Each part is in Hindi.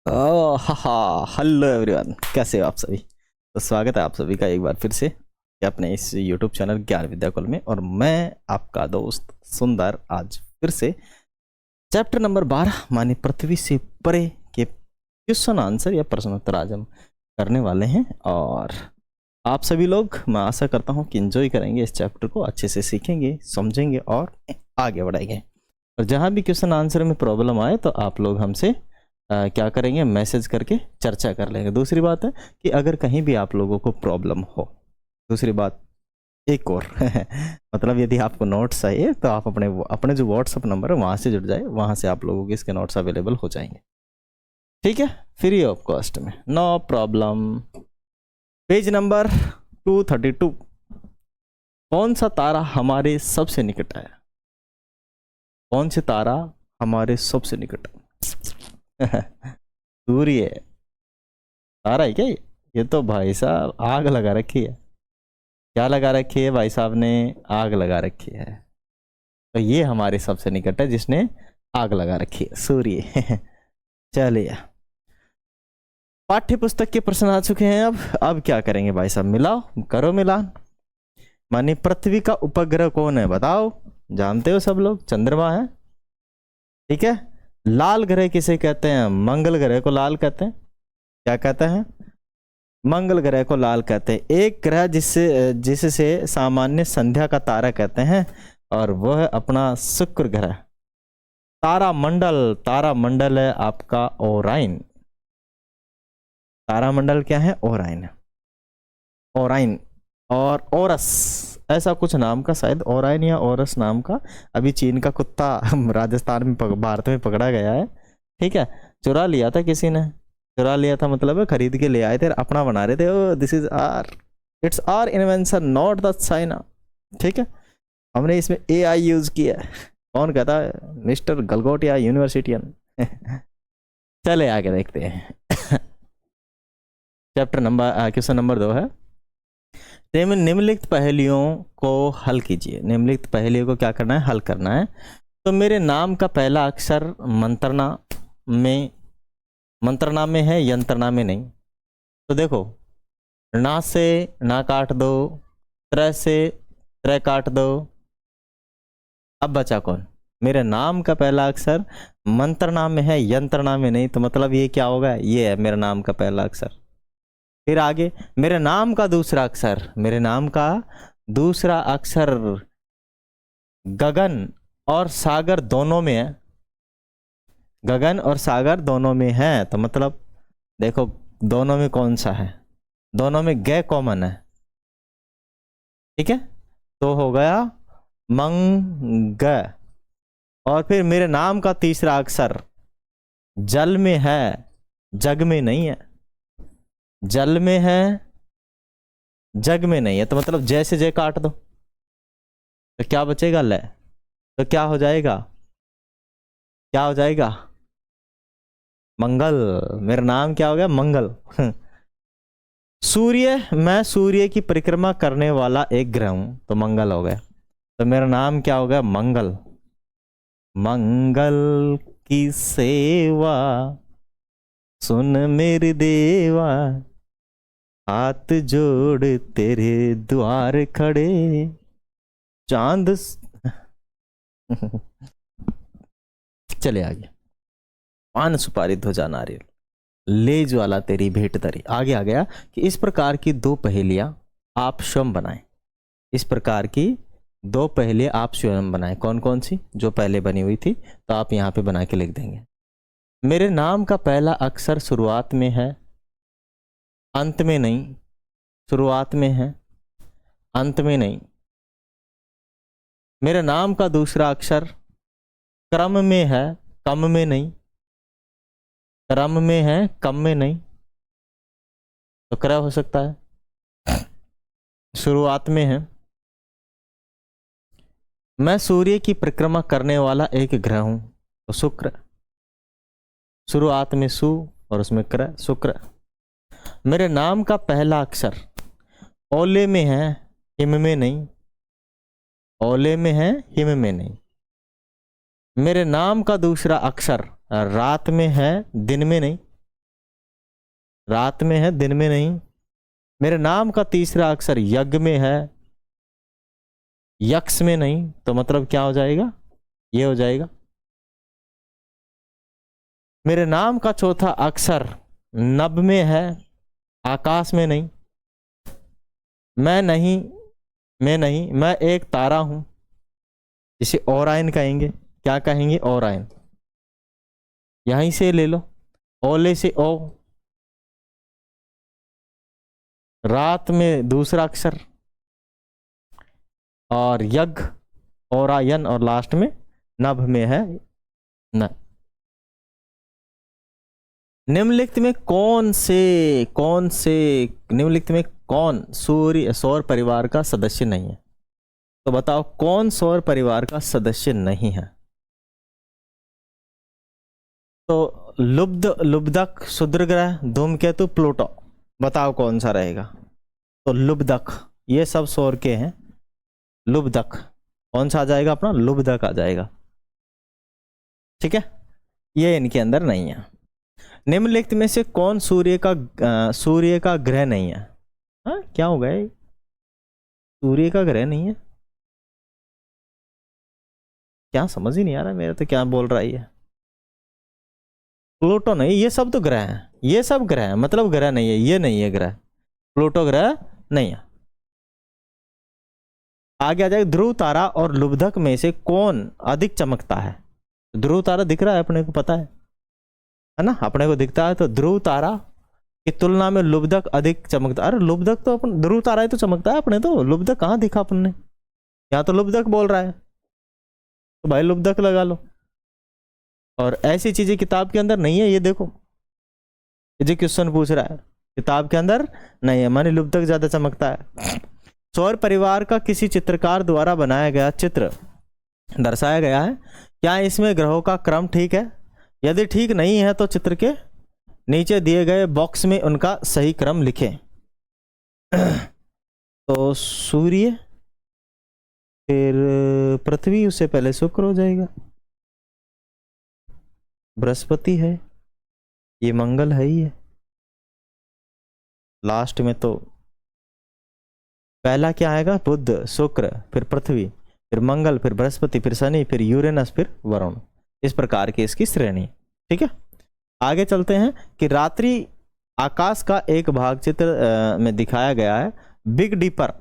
हा हा। हेलो एवरीवन, कैसे हो आप सभी। तो स्वागत है आप सभी का एक बार फिर से अपने इस यूट्यूब चैनल ज्ञान विद्या कुल में। और मैं आपका दोस्त सुंदर आज फिर से चैप्टर नंबर 12 मानी पृथ्वी से परे के क्वेश्चन आंसर या प्रश्नोत्तर आज हम करने वाले हैं। और आप सभी लोग, मैं आशा करता हूँ कि एंजॉय करेंगे, इस चैप्टर को अच्छे से सीखेंगे, समझेंगे और आगे बढ़ेंगे। और जहाँ भी क्वेश्चन आंसर में प्रॉब्लम आए तो आप लोग हमसे क्या करेंगे, मैसेज करके चर्चा कर लेंगे। दूसरी बात है कि अगर कहीं भी आप लोगों को प्रॉब्लम हो, दूसरी बात एक और मतलब यदि आपको नोट्स चाहिए तो आप अपने जो व्हाट्सअप नंबर है वहाँ से जुड़ जाए, वहाँ से आप लोगों के इसके नोट्स अवेलेबल हो जाएंगे। ठीक है, फ्री ऑफ कॉस्ट में, नो प्रॉब्लम। Page number 232। कौन सा तारा हमारे सबसे निकट है? कौन से तारा हमारे सबसे निकट है? सूर्य। तारा है क्या ये तो भाई साहब आग लगा रखी है। क्या लगा रखी है भाई साहब ने? आग लगा रखी है। तो ये हमारे सबसे निकट है जिसने आग लगा रखी है, सूर्य। चलिए, पाठ्य पुस्तक के प्रश्न आ चुके हैं। अब क्या करेंगे भाई साहब, मिलाओ, करो मिलान। मानी पृथ्वी का उपग्रह कौन है बताओ? जानते हो सब लोग, चंद्रमा है। ठीक है। लाल ग्रह किसे कहते हैं? मंगल ग्रह को लाल कहते हैं। क्या कहते हैं? मंगल ग्रह को लाल कहते हैं। एक ग्रह जिससे सामान्य संध्या का तारा कहते हैं, और वह अपना शुक्र ग्रह। तारामंडल है आपका ओराइन। तारामंडल क्या है? ओराइन। ओराइन और ओरस, ऐसा कुछ नाम का, शायद ओराइन या ओरस नाम का। अभी चीन का कुत्ता राजस्थान में भारत में पकड़ा गया है। ठीक है, चुरा लिया था किसी ने। चुरा लिया था मतलब खरीद के ले आए थे, अपना बना रहे थे। Oh this is our, it's our invention, not the China. ठीक है, हमने इसमें एआई यूज किया है। कौन कहता है? मिस्टर गलगोटिया यूनिवर्सिटियन। चले आगे देखते हैं। चैप्टर नंबर क्वेश्चन नंबर 2 है। निम्नलिखित पहेलियों को हल कीजिए। निम्नलिखित पहेलियों को क्या करना है? हल करना है। तो मेरे नाम का पहला अक्षर मंत्रना में है, यंत्रणा में नहीं। तो देखो, ना से ना काट दो, त्र से त्र काट दो। अब बचा कौन? मेरे नाम का पहला अक्षर मंत्रना में है, यंत्रणा में नहीं। तो मतलब ये क्या होगा? ये है मेरे नाम का पहला अक्षर। फिर आगे, मेरे नाम का दूसरा अक्षर गगन और सागर दोनों में है। गगन और सागर दोनों में है, तो मतलब देखो दोनों में कौन सा है? दोनों में ग कॉमन है। ठीक है, तो हो गया मंग। और फिर मेरे नाम का तीसरा अक्षर जल में है, जग में नहीं है। जल में है, जग में नहीं है, तो मतलब जैसे जय काट दो तो क्या बचेगा? ल। तो क्या हो जाएगा? क्या हो जाएगा? मंगल। मेरा नाम क्या हो गया? मंगल। मैं सूर्य की परिक्रमा करने वाला एक ग्रह हूं, तो मंगल हो गया। तो मेरा नाम क्या हो गया? मंगल। मंगल की सेवा सुन मेरे देवा, हाथ जोड़ तेरे द्वार खड़े चांद। चले आगे। पान सुपारी ध्वजा नारियल, ले ज्वाला तेरी भेंट धरी। आगे आ गया कि इस प्रकार की दो पहेलियां आप स्वयं बनाएं। इस प्रकार की दो पहेलियां आप स्वयं बनाएं। कौन कौन सी? जो पहले बनी हुई थी, तो आप यहां पे बना के लिख देंगे। मेरे नाम का पहला अक्षर शुरुआत में है, अंत में नहीं। शुरुआत में है, अंत में नहीं। मेरे नाम का दूसरा अक्षर क्रम में है, कम में नहीं। क्रम में है, कम में नहीं। तो क्रय हो सकता है। शुरुआत में है। मैं सूर्य की परिक्रमा करने वाला एक ग्रह हूं, तो शुक्र। शुरुआत में सु और उसमें क्रय, शुक्र। मेरे नाम का पहला अक्षर ओले में है, हिम में नहीं। ओले में है, हिम में नहीं। मेरे नाम का दूसरा अक्षर रात में है, दिन में नहीं। रात में है, दिन में नहीं। मेरे नाम का तीसरा अक्षर यज्ञ में है, यक्ष में नहीं। तो मतलब क्या हो जाएगा, ये हो जाएगा। मेरे नाम का चौथा अक्षर नभ में है, आकाश में नहीं। मैं नहीं, मैं एक तारा हूं, जिसे ओरायन कहेंगे। क्या कहेंगे, ओरायन। यहीं से ले लो, ओले से ओ। रात में दूसरा अक्षर, और यज्ञ, ओरायन, और लास्ट में नभ में है न। निम्नलिखित में कौन निम्नलिखित में कौन सौर परिवार का सदस्य नहीं है? तो बताओ कौन सौर परिवार का सदस्य नहीं है? तो लुब्धक, क्षुद्रग्रह, धूमकेतु, प्लूटो। बताओ कौन सा रहेगा? तो लुब्धक, ये सब सौर के हैं। लुब्धक कौन सा आ जाएगा अपना? लुब्धक आ जाएगा। ठीक है, ये इनके अंदर नहीं है। निम्नलिखित में से कौन सूर्य का ग्रह नहीं है? हाँ, क्या हो गया, सूर्य का ग्रह नहीं है? क्या समझ ही नहीं आ रहा मेरा, तो क्या बोल रहा है ये? प्लूटो नहीं, ये सब तो ग्रह हैं, ये सब ग्रह हैं, मतलब ग्रह नहीं है, ये नहीं है ग्रह। प्लूटो ग्रह नहीं है। आगे आ जाएगा, ध्रुव तारा और लुब्धक में से कौन अधिक चमकता है? ध्रुव तारा दिख रहा है अपने को, पता है ना, अपने को दिखता है। तो ध्रुव तारा की तुलना में लुब्धक अधिक चमकता। अरे लुब्धक तो अपन, ध्रुव तारा ही तो चमकता है अपने, तो लुब्धक कहाँ दिखा अपन ने? यहाँ तो लुब्धक बोल रहा है, तो भाई लुब्धक लगा लो। और ऐसी चीजें किताब के अंदर नहीं है, ये देखो, ये जो क्वेश्चन पूछ रहा है किताब के अंदर नहीं है, मानी लुब्धक ज्यादा चमकता है। सौर परिवार का किसी चित्रकार द्वारा बनाया गया चित्र दर्शाया गया है, क्या इसमें ग्रहों का क्रम ठीक है? यदि ठीक नहीं है तो चित्र के नीचे दिए गए बॉक्स में उनका सही क्रम लिखें। तो सूर्य, फिर पृथ्वी, उससे पहले शुक्र हो जाएगा, बृहस्पति है, ये मंगल है ही है, लास्ट में तो पहला क्या आएगा? बुध, शुक्र, फिर पृथ्वी, फिर मंगल, फिर बृहस्पति, फिर शनि, फिर यूरेनस, फिर वरुण। इस प्रकार की इसकी श्रेणी। ठीक है, आगे चलते हैं कि रात्रि आकाश का एक भाग चित्र में दिखाया गया है। Big deeper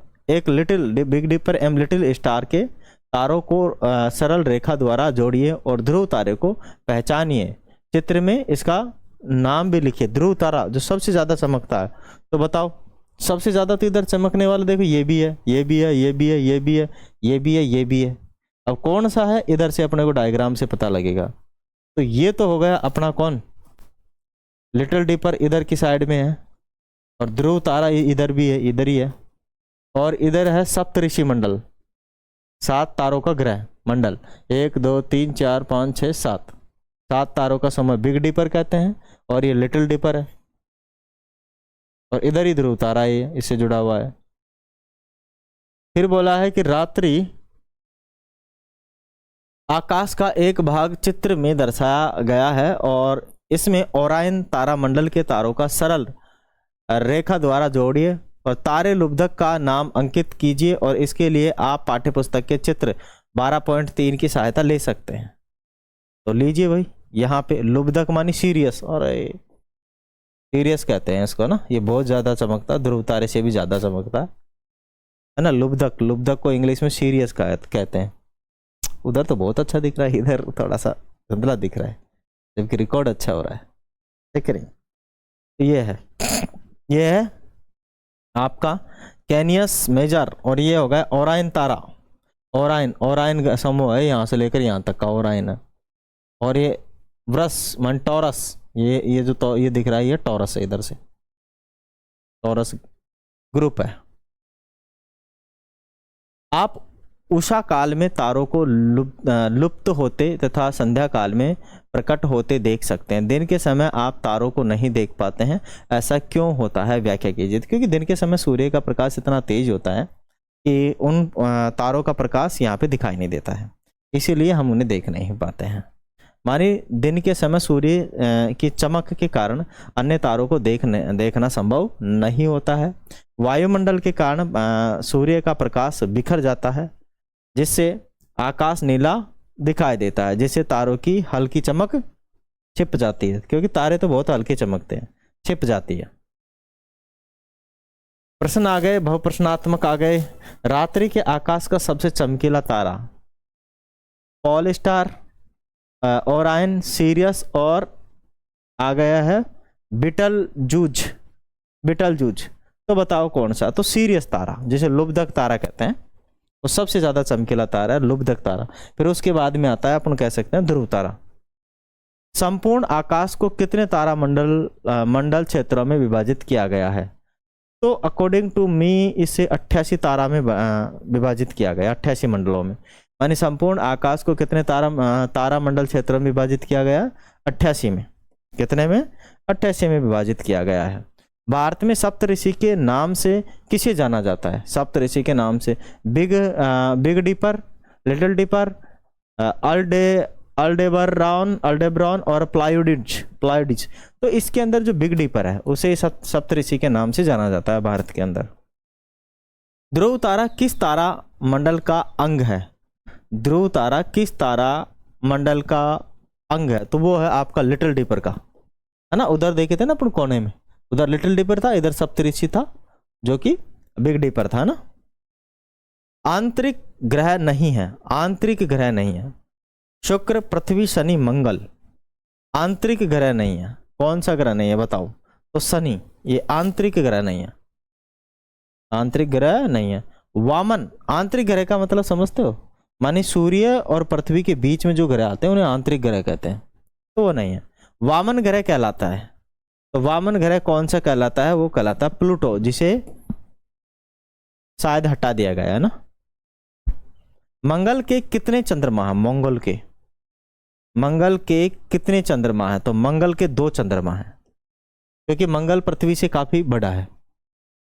am little star के तारों को सरल रेखा द्वारा जोड़िए और ध्रुव तारे को पहचानिए। चित्र में इसका नाम भी लिखिए। ध्रुव तारा जो सबसे ज्यादा चमकता है, तो बताओ सबसे ज्यादा तो इधर चमकने वाला देखो, ये भी है, ये भी है, ये भी है, ये भी है, ये भी है, ये भी है। अब कौन सा है, इधर से अपने को डायग्राम से पता लगेगा। तो ये तो हो गया अपना कौन, लिटिल डिपर इधर की साइड में है, और ध्रुव तारा इधर भी है, इधर ही है, और इधर है सप्तऋषि मंडल, 7 तारों का ग्रह मंडल, 1 2 3 4 5 6 7, 7 तारों का समूह बिग डिपर कहते हैं, और ये लिटिल डिपर है, और इधर ही ध्रुव तारा है, इससे जुड़ा हुआ है। फिर बोला है कि रात्रि आकाश का एक भाग चित्र में दर्शाया गया है और इसमें ओरायन तारा मंडल के तारों का सरल रेखा द्वारा जोड़िए और तारे लुब्धक का नाम अंकित कीजिए, और इसके लिए आप पाठ्यपुस्तक के चित्र 12.3 की सहायता ले सकते हैं। तो लीजिए भाई, यहाँ पे लुब्धक मानी सीरियस, और सीरियस कहते हैं इसको ना, ये बहुत ज्यादा चमकता, ध्रुव तारे से भी ज्यादा चमकता है ना। लुब्धक को इंग्लिश में सीरियस कहते हैं। उधर तो बहुत अच्छा दिख रहा है, इधर थोड़ा सा धुंधला दिख रहा है, जबकि रिकॉर्ड अच्छा हो रहा है, देख रहे हैं। ये है आपका कैनियस मेजर, और ये हो गया ओरायन तारा। ओरायन का समूह है, यहाँ से लेकर यहाँ तक का ओरायन है। और ये वृष मन टॉरस, ये जो तो ये दिख रहा है, ये टॉरस है, इधर से टॉरस ग्रुप है। आप उषा काल में तारों को लुप्त होते तथा संध्या काल में प्रकट होते देख सकते हैं। दिन के समय आप तारों को नहीं देख पाते हैं, ऐसा क्यों होता है, व्याख्या कीजिए। क्योंकि दिन के समय सूर्य का प्रकाश इतना तेज होता है कि उन तारों का प्रकाश यहाँ पे दिखाई नहीं देता है, इसीलिए हम उन्हें देख नहीं पाते हैं। मानी दिन के समय सूर्य की चमक के कारण अन्य तारों को देखना संभव नहीं होता है। वायुमंडल के कारण सूर्य का प्रकाश बिखर जाता है, जिससे आकाश नीला दिखाई देता है, जिससे तारों की हल्की चमक छिप जाती है, क्योंकि तारे तो बहुत हल्के चमकते हैं, छिप जाती है। प्रश्न आ गए, बहु प्रश्नात्मक आ गए। रात्रि के आकाश का सबसे चमकीला तारा पॉल स्टार, ओरायन, सीरियस और आ गया है बिटलजूज। तो बताओ कौन सा? तो सीरियस तारा, जिसे लुब्धक तारा कहते हैं, वो सबसे ज्यादा चमकीला तारा है, लुब्धक तारा। फिर उसके बाद में आता है, अपन कह सकते हैं, ध्रुव तारा। संपूर्ण आकाश को कितने तारा मंडल क्षेत्रों में विभाजित किया गया है? तो अकॉर्डिंग टू मी इसे 88 तारा में विभाजित किया गया, 88 मंडलों में। यानी संपूर्ण आकाश को कितने तारा मंडल क्षेत्रों में विभाजित किया गया? 88 में। कितने में? 88 में विभाजित किया गया है। भारत में सप्तऋषि के नाम से किसे जाना जाता है? सप्तऋषि के नाम से बिग डीपर, लिटिल डीपर, अल्डेब्रॉन और प्लायोडिज। तो इसके अंदर जो बिग डीपर है उसे सप्तऋषि के नाम से जाना जाता है भारत के अंदर। ध्रुव तारा किस तारा मंडल का अंग है? ध्रुव तारा किस तारा मंडल का अंग है? तो वो है आपका लिटिल डीपर का, है ना। उधर देखे थे ना अपन कोने में, उधर लिटिल डीपर था, इधर सप्तऋषि था जो कि बिग डीपर था ना। आंतरिक ग्रह नहीं है, आंतरिक ग्रह नहीं है। शुक्र, पृथ्वी, शनि, मंगल आंतरिक ग्रह नहीं है। कौन सा ग्रह नहीं है बताओ? तो शनि, ये आंतरिक ग्रह नहीं है, आंतरिक ग्रह नहीं है। वामन, आंतरिक ग्रह का मतलब समझते हो? मानी सूर्य और पृथ्वी के बीच में जो ग्रह आते हैं उन्हें आंतरिक ग्रह कहते हैं, तो वो नहीं है। वामन ग्रह कहलाता है। तो वामन ग्रह कौन सा कहलाता है? वो कहलाता है प्लूटो, जिसे शायद हटा दिया गया है ना। मंगल के कितने चंद्रमा हैं? मंगल के कितने चंद्रमा हैं? तो मंगल के 2 चंद्रमा हैं, क्योंकि मंगल पृथ्वी से काफी बड़ा है,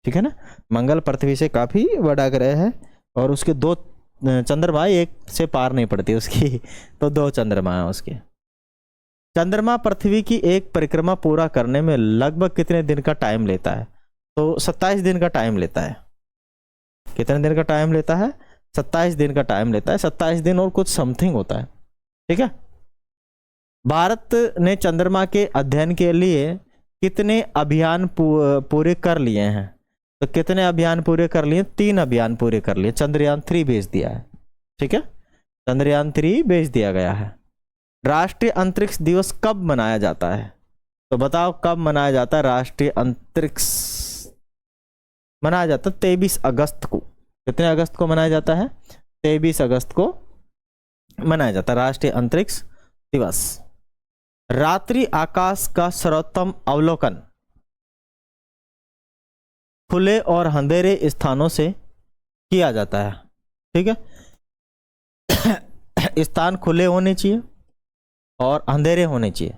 ठीक है ना। मंगल पृथ्वी से काफी बड़ा ग्रह है और उसके 2 चंद्रमा, एक से पार नहीं पड़ती उसकी, तो 2 चंद्रमा है उसके। चंद्रमा पृथ्वी की एक परिक्रमा पूरा करने में लगभग कितने दिन का टाइम लेता है? तो 27 दिन का टाइम लेता है। कितने दिन का टाइम लेता है? 27 दिन का टाइम लेता है। 27 दिन और कुछ समथिंग होता है, ठीक है। भारत ने चंद्रमा के अध्ययन के लिए कितने अभियान पूरे कर लिए हैं? तो कितने अभियान पूरे कर लिए? 3 अभियान पूरे कर लिए। चंद्रयान 3 भेज दिया है, ठीक है, चंद्रयान 3 भेज दिया गया है। राष्ट्रीय अंतरिक्ष दिवस कब मनाया जाता है? तो बताओ कब मनाया जाता है? राष्ट्रीय अंतरिक्ष मनाया जाता है 23 अगस्त को। कितने अगस्त को मनाया जाता है? 23 अगस्त को मनाया जाता है राष्ट्रीय अंतरिक्ष दिवस। रात्रि आकाश का सर्वोत्तम अवलोकन खुले और अंधेरे स्थानों से किया जाता है, ठीक है। स्थान खुले होने चाहिए और अंधेरे होने चाहिए।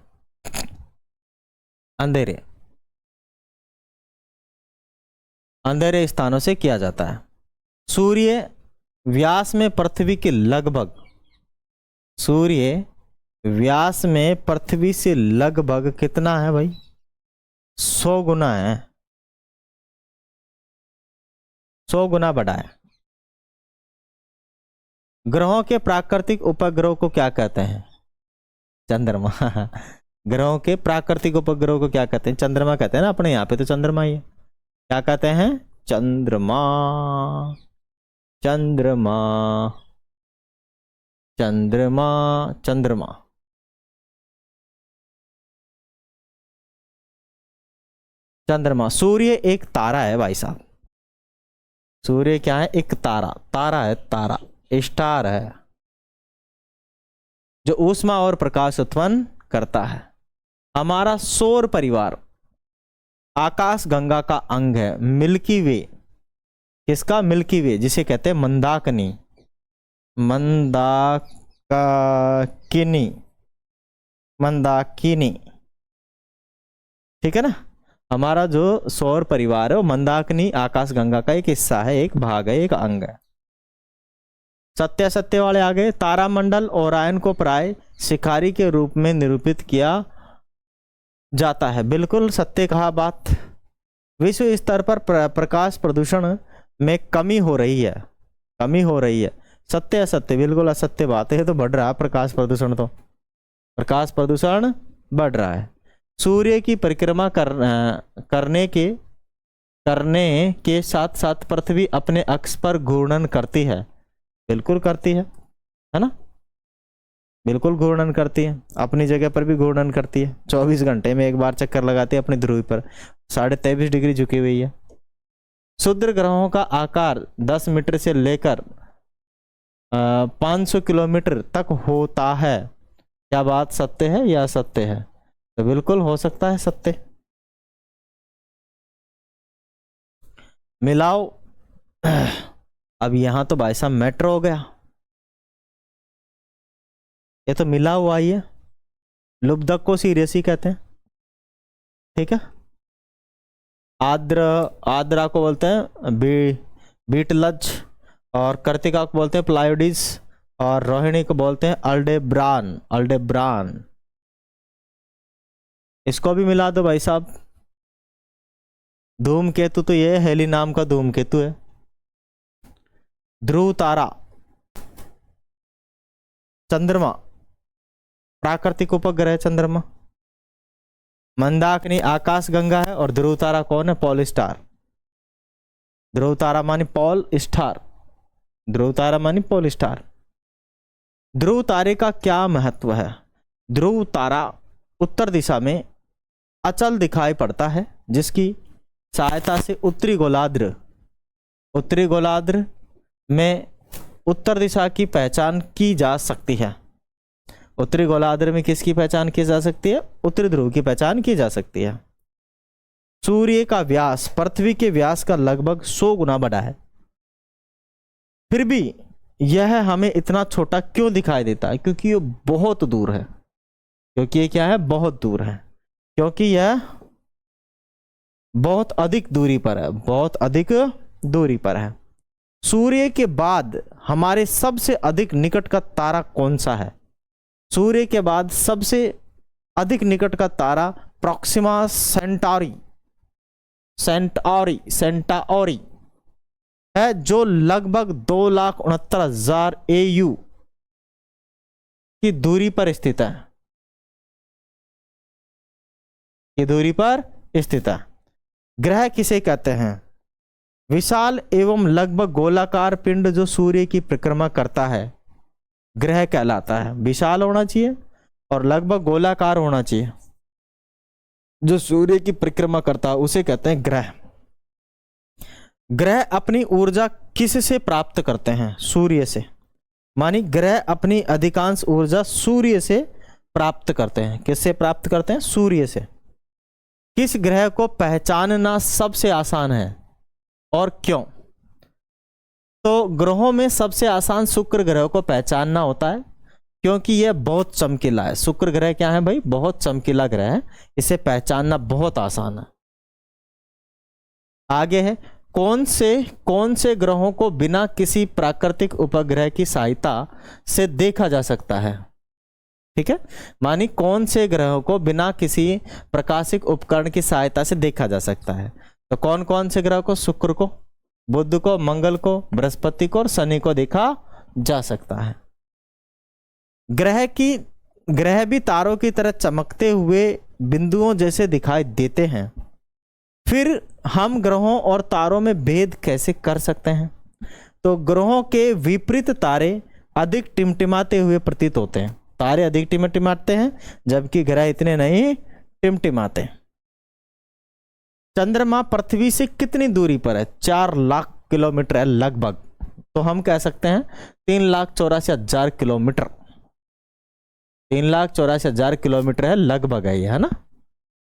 अंधेरे स्थानों से किया जाता है। सूर्य व्यास में पृथ्वी के लगभग, सूर्य व्यास में पृथ्वी से लगभग कितना है भाई? 100 गुना है, 100 गुना बड़ा है। ग्रहों के प्राकृतिक उपग्रह को क्या कहते हैं? चंद्रमा। ग्रहों के प्राकृतिक उपग्रह को क्या कहते हैं? चंद्रमा कहते हैं ना, अपने यहाँ पे तो चंद्रमा ही है। क्या कहते हैं? चंद्रमा, चंद्रमा, चंद्रमा, चंद्रमा। चंद्रमा। सूर्य एक तारा है भाई साहब। सूर्य क्या है? एक तारा, तारा है, तारा, स्टार है, जो ऊष्मा और प्रकाश उत्पन्न करता है। हमारा सौर परिवार आकाश गंगा का अंग है। मिल्की वे किसका? मिल्की वे, जिसे कहते हैं मंदाकिनी, मंदाकिनी, मंदाकिनी, ठीक है ना। हमारा जो सौर परिवार है वो मंदाकिनी आकाश गंगा का एक हिस्सा है, एक भाग है, एक अंग है। सत्य वाले आ गए। तारामंडल ओरायन को प्राय शिकारी के रूप में निरूपित किया जाता है। बिल्कुल सत्य कहा बात। विश्व स्तर पर प्रकाश प्रदूषण में कमी हो रही है, कमी हो रही है। सत्य असत्य? बिल्कुल असत्य बात है, तो बढ़ रहा है प्रकाश प्रदूषण, तो प्रकाश प्रदूषण बढ़ रहा है। सूर्य की परिक्रमा करने के साथ साथ पृथ्वी अपने अक्ष पर घूर्णन करती है। बिल्कुल करती है ना, बिल्कुल घूर्णन करती है, अपनी जगह पर भी घूर्णन करती है। 24 घंटे में एक बार चक्कर लगाती है अपनी ध्रुव पर, 23.5 डिग्री झुकी हुई है। क्षुद्र ग्रहों का आकार 10 मीटर से लेकर 500 किलोमीटर तक होता है। क्या बात सत्य है या असत्य है? तो बिल्कुल हो सकता है सत्य। मिलाओ। अब यहां तो भाई साहब मेट्रो हो गया, ये तो मिला हुआ ही है। लुब्धक को सीरियसी कहते हैं, ठीक है। आद्रा को बोलते हैं बीटलज, और कर्तिका को बोलते हैं प्लायोडिस, और रोहिणी को बोलते हैं अल्डेब्रान। इसको भी मिला दो भाई साहब। धूमकेतु तो ये हेली नाम का धूमकेतु है। ध्रुव तारा, चंद्रमा, प्राकृतिक उपग्रह चंद्रमा। मंदाकिनी आकाश गंगा है, और ध्रुव तारा कौन है? Pole star. ध्रुव तारा मानी पोल स्टार, ध्रुव तारा मानी पोल स्टार। ध्रुव तारे का क्या महत्व है? ध्रुव तारा उत्तर दिशा में अचल दिखाई पड़ता है, जिसकी सहायता से उत्तरी गोलार्ध में उत्तर दिशा की पहचान की जा सकती है। उत्तरी गोलार्ध में किसकी पहचान की जा सकती है? उत्तरी ध्रुव की पहचान की जा सकती है। सूर्य का व्यास पृथ्वी के व्यास का लगभग 100 गुना बड़ा है, फिर भी यह हमें इतना छोटा क्यों दिखाई देता है? क्योंकि ये बहुत दूर है। क्योंकि ये क्या है? बहुत दूर है। क्योंकि यह बहुत अधिक दूरी पर है, बहुत अधिक दूरी पर है। सूर्य के बाद हमारे सबसे अधिक निकट का तारा कौन सा है? सूर्य के बाद सबसे अधिक निकट का तारा प्रॉक्सिमा सेंटारी है, जो लगभग 2,69,000 AU की दूरी पर स्थित है, की दूरी पर स्थित है। ग्रह किसे कहते हैं? विशाल एवं लगभग गोलाकार पिंड जो सूर्य की परिक्रमा करता है, ग्रह कहलाता है। विशाल होना चाहिए और लगभग गोलाकार होना चाहिए, जो सूर्य की परिक्रमा करता है उसे कहते हैं ग्रह। ग्रह अपनी ऊर्जा किस से प्राप्त करते हैं? सूर्य से। मानी ग्रह अपनी अधिकांश ऊर्जा सूर्य से प्राप्त करते हैं। किससे प्राप्त करते हैं? सूर्य से। किस ग्रह को पहचानना सबसे आसान है और क्यों? तो ग्रहों में सबसे आसान शुक्र ग्रह को पहचानना होता है, क्योंकि यह बहुत चमकीला है। शुक्र ग्रह क्या है भाई? बहुत चमकीला ग्रह है, इसे पहचानना बहुत आसान है। आगे है, कौन से ग्रहों को बिना किसी प्राकृतिक उपग्रह की सहायता से देखा जा सकता है? ठीक है, मानी कौन से ग्रहों को बिना किसी प्रकाशिक उपकरण की सहायता से देखा जा सकता है? तो कौन कौन से ग्रह को? शुक्र को, बुध को, मंगल को, बृहस्पति को और शनि को देखा जा सकता है। ग्रह भी तारों की तरह चमकते हुए बिंदुओं जैसे दिखाई देते हैं। फिर हम ग्रहों और तारों में भेद कैसे कर सकते हैं? तो ग्रहों के विपरीत तारे अधिक टिमटिमाते हुए प्रतीत होते हैं। तारे अधिक टिमटिमाते हैं, जबकि ग्रह इतने नहीं टिमटिमाते। चंद्रमा पृथ्वी से कितनी दूरी पर है? 4 लाख किलोमीटर है लगभग। तो हम कह सकते हैं 3,84,000 किलोमीटर। 3,84,000 किलोमीटर है लगभग है ना।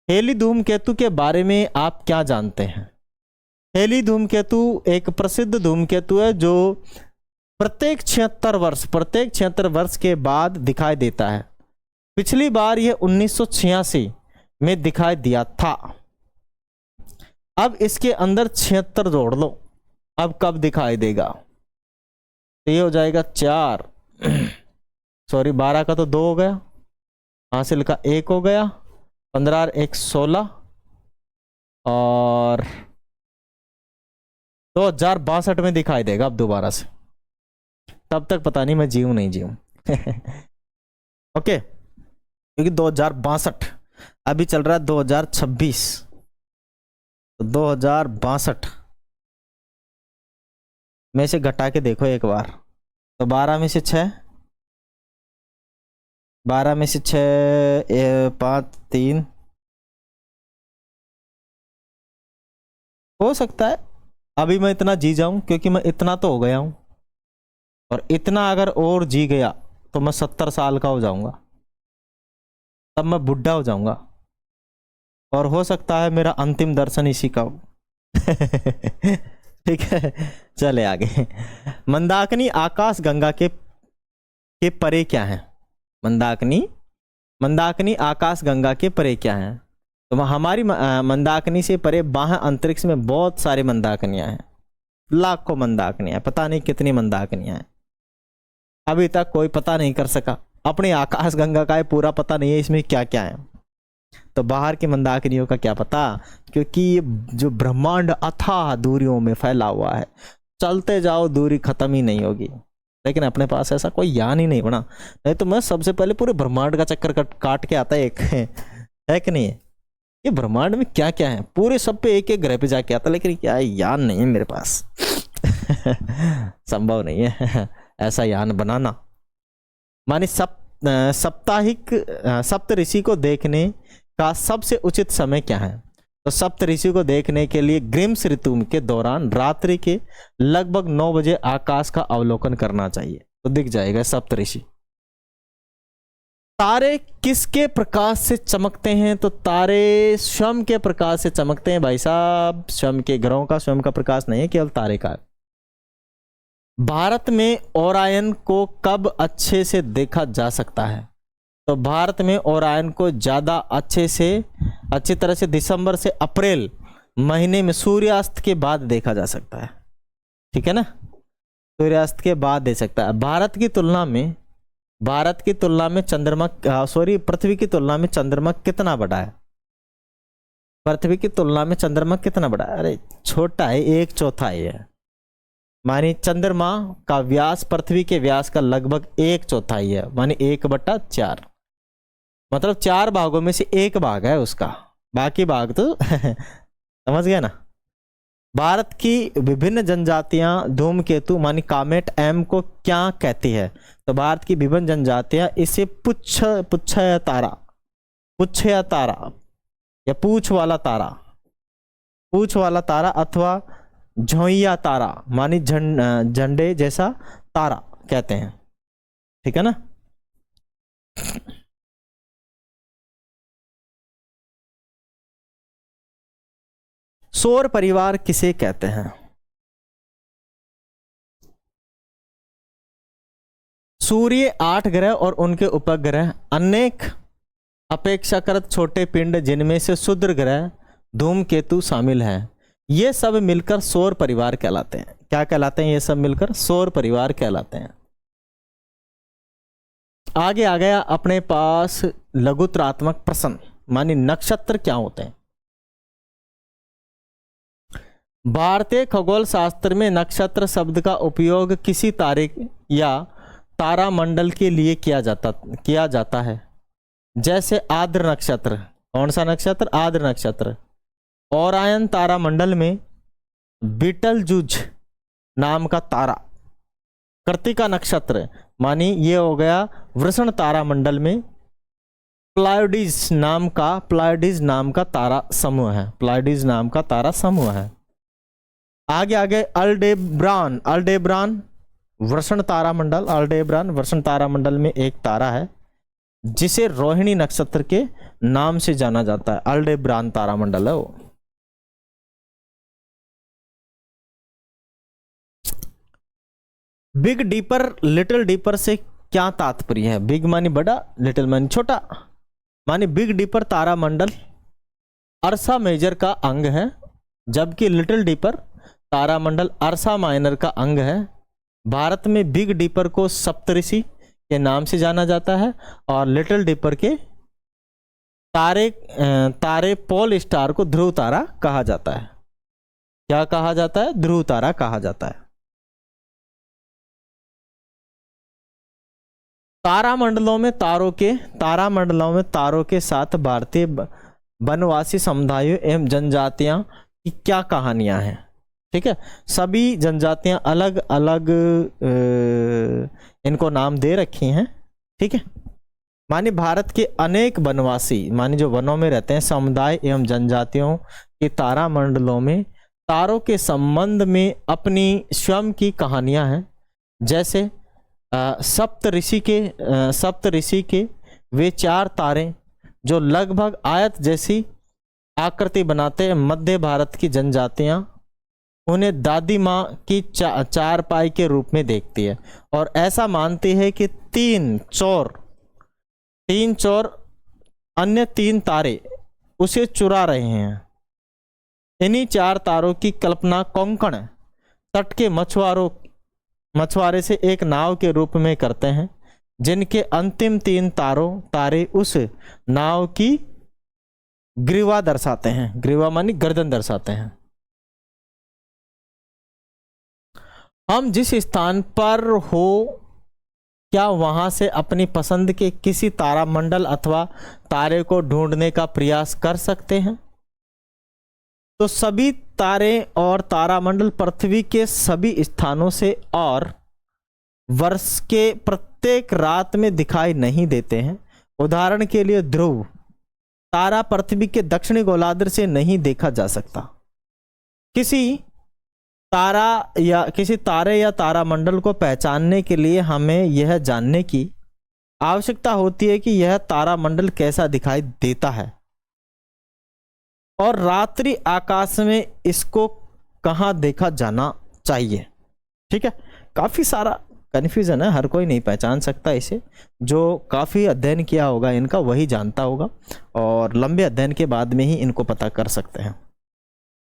हेली धूमकेतु के बारे में आप क्या जानते हैं? हेली धूमकेतु एक प्रसिद्ध धूमकेतु है जो प्रत्येक 76 वर्ष के बाद दिखाई देता है। पिछली बार यह 1986 में दिखाई दिया था। अब इसके अंदर 76 जोड़ लो, अब कब दिखाई देगा? तो ये हो जाएगा 4 सॉरी 12 का तो 2 हो गया, हासिल का 1 हो गया, 15 और 1 16, और 2062 में दिखाई देगा अब दोबारा से। तब तक पता नहीं मैं जीऊं नहीं जीऊं। ओके, क्योंकि 2062 अभी चल रहा है 2026, तो 2062 में से घटा के देखो एक बार, तो 12 में से 6, 12 में से 6 5 3, हो सकता है अभी मैं इतना जी जाऊं, क्योंकि मैं इतना तो हो गया हूं, और इतना अगर और जी गया तो मैं 70 साल का हो जाऊंगा, तब मैं बुढ़ा हो जाऊंगा, और हो सकता है मेरा अंतिम दर्शन इसी का हो। ठीक है, चले आगे। मंदाकिनी आकाश गंगा के परे क्या है? मंदाकिनी आकाश गंगा के परे क्या है? तो हमारी मंदाकिनी से परे बाह्य अंतरिक्ष में बहुत सारी मंदाकिनियां हैं, लाखों मंदाकिनियां, पता नहीं कितनी मंदाकिनियां हैं, अभी तक कोई पता नहीं कर सका। अपने आकाश गंगा का पूरा पता नहीं है इसमें क्या क्या है, तो बाहर की मंदाकिनियों का क्या पता, क्योंकि ये जो ब्रह्मांड अथाह दूरियों में फैला हुआ है, चलते जाओ दूरी खत्म ही नहीं होगी। लेकिन अपने पास ऐसा कोई यान ही नहीं बना, नहीं तो मैं सबसे पहले पूरे ब्रह्मांड का चक्कर काट के आता एक है कि नहीं, ये ब्रह्मांड में क्या क्या है पूरे सब पे एक एक ग्रह पे जाके आता, लेकिन क्या यान नहीं है मेरे पास। संभव नहीं है ऐसा यान बनाना। माने साप्ताहिक सप्त ऋषि को देखने का सबसे उचित समय क्या है? तो सप्त ऋषि को देखने के लिए ग्रीष्म ऋतु के दौरान रात्रि के लगभग 9 बजे आकाश का अवलोकन करना चाहिए, तो दिख जाएगा सप्त ऋषि। तारे किसके प्रकाश से चमकते हैं? तो तारे स्वयं के प्रकाश से चमकते हैं भाई साहब, स्वयं के ग्रहों का स्वयं का प्रकाश नहीं है, केवल तारे का। भारत में ओरायन को कब अच्छे से देखा जा सकता है? तो भारत में ओरायन को ज़्यादा अच्छी तरह से दिसंबर से अप्रैल महीने में सूर्यास्त के बाद देखा जा सकता है, ठीक है ना, सूर्यास्त के बाद देख सकता है। भारत की तुलना में चंद्रमा पृथ्वी की तुलना में चंद्रमा कितना बड़ा है? पृथ्वी की तुलना में चंद्रमा कितना बड़ा है? अरे छोटा है, 1/4 है। मानी चंद्रमा का व्यास पृथ्वी के व्यास का लगभग 1/4 है, मानी 1/4, मतलब 4 भागों में से 1 भाग है उसका, बाकी भाग तो समझ गया ना। भारत की विभिन्न जनजातियां धूमकेतु मानी कामेट एम को क्या कहती है? तो भारत की विभिन्न जनजातियां इसे पुच्छ वाला तारा अथवा झोइया तारा मानी झंडे जैसा तारा कहते हैं, ठीक है ना। सौर परिवार किसे कहते हैं? सूर्य, 8 ग्रह और उनके उपग्रह, अनेक अपेक्षाकृत छोटे पिंड जिनमें से क्षुद्र ग्रह धूमकेतु शामिल हैं, ये सब मिलकर सौर परिवार कहलाते हैं। क्या कहलाते हैं? ये सब मिलकर सौर परिवार कहलाते हैं। आगे आ गया अपने पास लघुत्रात्मक प्रश्न, मानी नक्षत्र क्या होते हैं? भारतीय खगोल शास्त्र में नक्षत्र शब्द का उपयोग किसी तारे या तारामंडल के लिए किया जाता है, जैसे आर्द्र नक्षत्र। कौन सा नक्षत्र? आर्द्र नक्षत्र। ओरायन तारामंडल में बीटलजूज नाम का तारा, कृत्तिका नक्षत्र मानी ये हो गया वृषण तारामंडल में प्लाइडीज नाम का तारा समूह है, प्लाइडीज नाम का तारा समूह है। आगे अल्डेब्रान वृषण तारामंडल में एक तारा है जिसे रोहिणी नक्षत्र के नाम से जाना जाता है, अल्डेब्रान तारामंडल है वो। बिग डीपर लिटिल डीपर से क्या तात्पर्य है? बिग मानी बड़ा, लिटिल मानी छोटा। मानी बिग डीपर तारामंडल अर्सा मेजर का अंग है, जबकि लिटिल डीपर तारामंडल अर्सा माइनर का अंग है। भारत में बिग डीपर को सप्तऋषि के नाम से जाना जाता है, और लिटिल डिपर के तारे पोल स्टार को ध्रुव तारा कहा जाता है। क्या कहा जाता है? ध्रुव तारा कहा जाता है। तारामंडलों में तारों के साथ भारतीय वनवासी समुदायों एवं जनजातियां की क्या कहानियां हैं? ठीक है, सभी जनजातियां अलग अलग इनको नाम दे रखी हैं। ठीक है, माने भारत के अनेक वनवासी, माने जो वनों में रहते हैं, समुदाय एवं जनजातियों के तारामंडलों में तारों के संबंध में अपनी स्वयं की कहानियां हैं। जैसे सप्त ऋषि के वे 4 तारे जो लगभग आयत जैसी आकृति बनाते हैं, मध्य भारत की जनजातियां उन्हें दादी माँ की चारपाई के रूप में देखती है, और ऐसा मानती है कि तीन चोर अन्य 3 तारे उसे चुरा रहे हैं। इन्हीं 4 तारों की कल्पना कोंकण तट के मछुआरे से एक नाव के रूप में करते हैं, जिनके अंतिम 3 तारे उस नाव की ग्रीवा दर्शाते हैं। ग्रीवा मानी गर्दन दर्शाते हैं। हम जिस स्थान पर हो, क्या वहां से अपनी पसंद के किसी तारामंडल अथवा तारे को ढूंढने का प्रयास कर सकते हैं? तो सभी तारे और तारामंडल पृथ्वी के सभी स्थानों से और वर्ष के प्रत्येक रात में दिखाई नहीं देते हैं। उदाहरण के लिए ध्रुव तारा पृथ्वी के दक्षिणी गोलार्ध से नहीं देखा जा सकता। किसी तारे या तारामंडल को पहचानने के लिए हमें यह जानने की आवश्यकता होती है कि यह तारामंडल कैसा दिखाई देता है और रात्रि आकाश में इसको कहाँ देखा जाना चाहिए। ठीक है, काफी सारा कन्फ्यूजन है, हर कोई नहीं पहचान सकता इसे। जो काफी अध्ययन किया होगा इनका वही जानता होगा, और लंबे अध्ययन के बाद में ही इनको पता कर सकते हैं।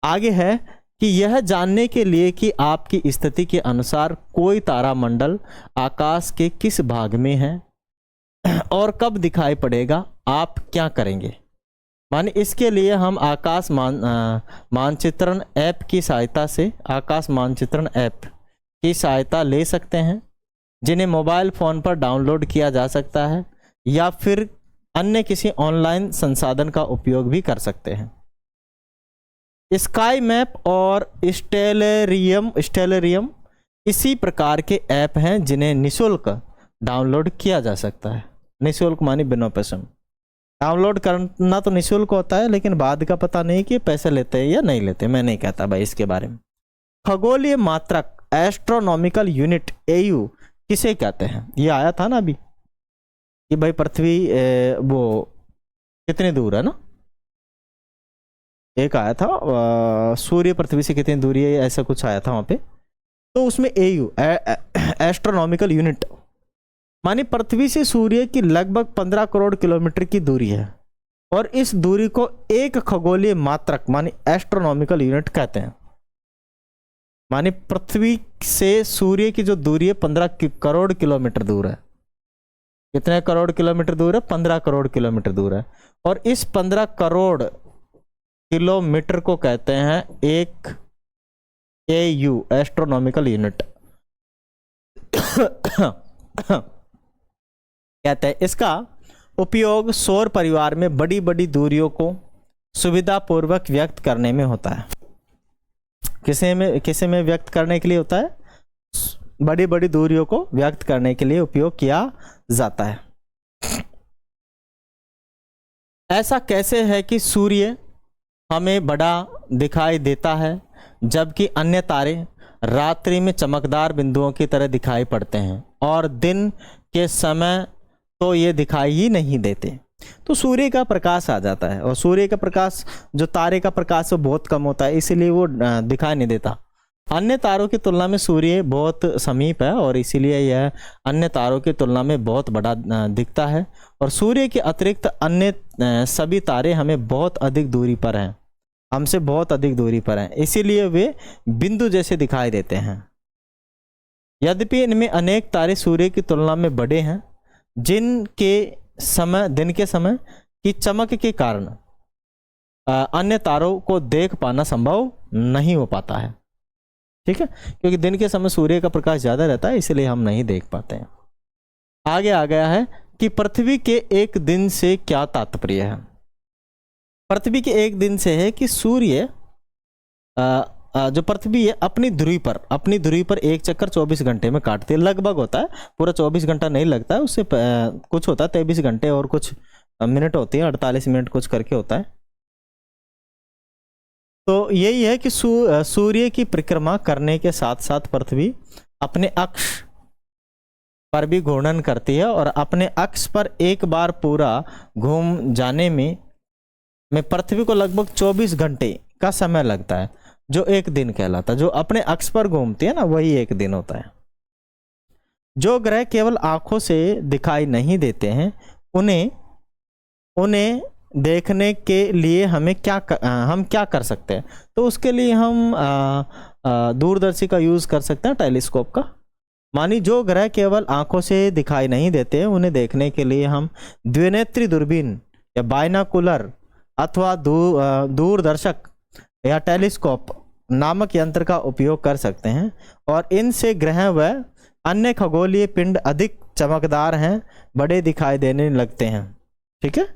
आगे है कि यह जानने के लिए कि आपकी स्थिति के अनुसार कोई तारामंडल आकाश के किस भाग में है और कब दिखाई पड़ेगा, आप क्या करेंगे। माने इसके लिए हम आकाश मानचित्रण ऐप की सहायता ले सकते हैं, जिन्हें मोबाइल फ़ोन पर डाउनलोड किया जा सकता है, या फिर अन्य किसी ऑनलाइन संसाधन का उपयोग भी कर सकते हैं। स्काई मैप और स्टेलरियम इसी प्रकार के ऐप हैं जिन्हें निःशुल्क डाउनलोड किया जा सकता है। निःशुल्क मानी बिना पैसे। डाउनलोड करना तो निःशुल्क होता है, लेकिन बाद का पता नहीं कि पैसे लेते हैं या नहीं लेते। मैं नहीं कहता भाई इसके बारे में। खगोलीय मात्रक एस्ट्रोनॉमिकल यूनिट AU किसे कहते हैं? ये आया था ना अभी कि भाई पृथ्वी वो कितनी दूर है ना, एक आया था सूर्य पृथ्वी से कितनी दूरी है, ऐसा कुछ आया था वहां पे। तो उसमें AU एस्ट्रोनॉमिकल यूनिट मानी पृथ्वी से सूर्य की लगभग 15 करोड़ किलोमीटर की दूरी है, और इस दूरी को एक खगोलीय मात्रक मानी एस्ट्रोनॉमिकल यूनिट कहते हैं। मानी पृथ्वी से सूर्य की जो दूरी है 15 करोड़ किलोमीटर दूर है। कितने करोड़ किलोमीटर दूर है? 15 करोड़ किलोमीटर दूर है, और इस 15 करोड़ किलोमीटर को कहते हैं एक AU एस्ट्रोनॉमिकल यूनिट कहते हैं। इसका उपयोग सौर परिवार में बड़ी बड़ी दूरियों को सुविधापूर्वक व्यक्त करने में होता है। किसे में व्यक्त करने के लिए होता है? बड़ी बड़ी दूरियों को व्यक्त करने के लिए उपयोग किया जाता है। ऐसा कैसे है कि सूर्य हमें बड़ा दिखाई देता है जबकि अन्य तारे रात्रि में चमकदार बिंदुओं की तरह दिखाई पड़ते हैं, और दिन के समय तो ये दिखाई ही नहीं देते? तो सूर्य का प्रकाश आ जाता है, और सूर्य का प्रकाश जो तारे का प्रकाश वो बहुत कम होता है, इसीलिए वो दिखाई नहीं देता। अन्य तारों की तुलना में सूर्य बहुत समीप है, और इसीलिए यह अन्य तारों की तुलना में बहुत बड़ा दिखता है। और सूर्य के अतिरिक्त अन्य सभी तारे हमें बहुत अधिक दूरी पर हैं, हमसे बहुत अधिक दूरी पर हैं, इसीलिए वे बिंदु जैसे दिखाई देते हैं। यद्यपि इनमें अनेक तारे सूर्य की तुलना में बड़े हैं, दिन के समय की चमक के कारण अन्य तारों को देख पाना संभव नहीं हो पाता है। ठीक है, क्योंकि दिन के समय सूर्य का प्रकाश ज्यादा रहता है, इसलिए हम नहीं देख पाते हैं। आगे आ गया है कि पृथ्वी के एक दिन से क्या तात्पर्य है। पृथ्वी के एक दिन से है कि सूर्य जो पृथ्वी है अपनी धुरी पर एक चक्कर 24 घंटे में काटती है, लगभग होता है, पूरा 24 घंटा नहीं लगता है, उससे कुछ होता है 23 घंटे और कुछ मिनट होती है, 48 मिनट कुछ करके होता है। तो यही है कि सूर्य की परिक्रमा करने के साथ साथ पृथ्वी अपने अक्ष पर भी घूर्णन करती है, और अपने अक्ष पर एक बार पूरा घूम जाने में पृथ्वी को लगभग 24 घंटे का समय लगता है, जो एक दिन कहलाता है। जो अपने अक्ष पर घूमती है ना, वही एक दिन होता है। जो ग्रह केवल आंखों से दिखाई नहीं देते हैं, उन्हें देखने के लिए हम क्या कर सकते हैं? तो उसके लिए हम दूरदर्शी का यूज कर सकते हैं, टेलीस्कोप का। मानी जो ग्रह केवल आंखों से दिखाई नहीं देते हैं, उन्हें देखने के लिए हम द्विनेत्री दूरबीन या बाइनाकुलर अथवा दूरदर्शक या टेलीस्कोप नामक यंत्र का उपयोग कर सकते हैं, और इनसे ग्रह व अन्य खगोलीय पिंड अधिक चमकदार हैं, बड़े दिखाई देने लगते हैं। ठीक है,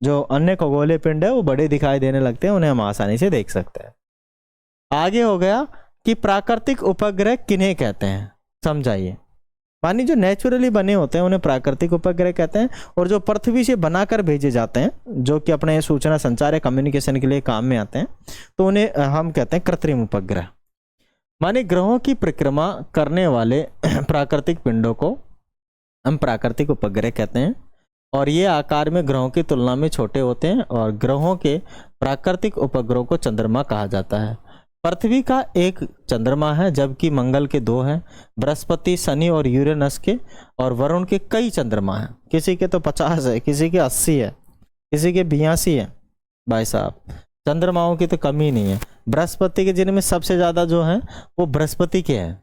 जो अन्य खगोलीय पिंड है वो बड़े दिखाई देने लगते हैं, उन्हें हम आसानी से देख सकते हैं। आगे हो गया कि प्राकृतिक उपग्रह किन्हें कहते हैं, समझाइए। मानी जो नेचुरली बने होते हैं उन्हें प्राकृतिक उपग्रह कहते हैं, और जो पृथ्वी से बनाकर भेजे जाते हैं, जो कि अपने सूचना संचार या कम्युनिकेशन के लिए काम में आते हैं, तो उन्हें हम कहते हैं कृत्रिम उपग्रह। माने ग्रहों की परिक्रमा करने वाले प्राकृतिक पिंडों को हम प्राकृतिक उपग्रह कहते हैं, और ये आकार में ग्रहों की तुलना में छोटे होते हैं, और ग्रहों के प्राकृतिक उपग्रहों को चंद्रमा कहा जाता है। पृथ्वी का एक चंद्रमा है, जबकि मंगल के 2 हैं, बृहस्पति, शनि और यूरेनस के और वरुण के कई चंद्रमा हैं। किसी के तो 50 है, किसी के 80 है, किसी के 82 है। भाई साहब, चंद्रमाओं की तो कमी नहीं है। बृहस्पति के जिनमें सबसे ज्यादा जो है वो बृहस्पति के हैं।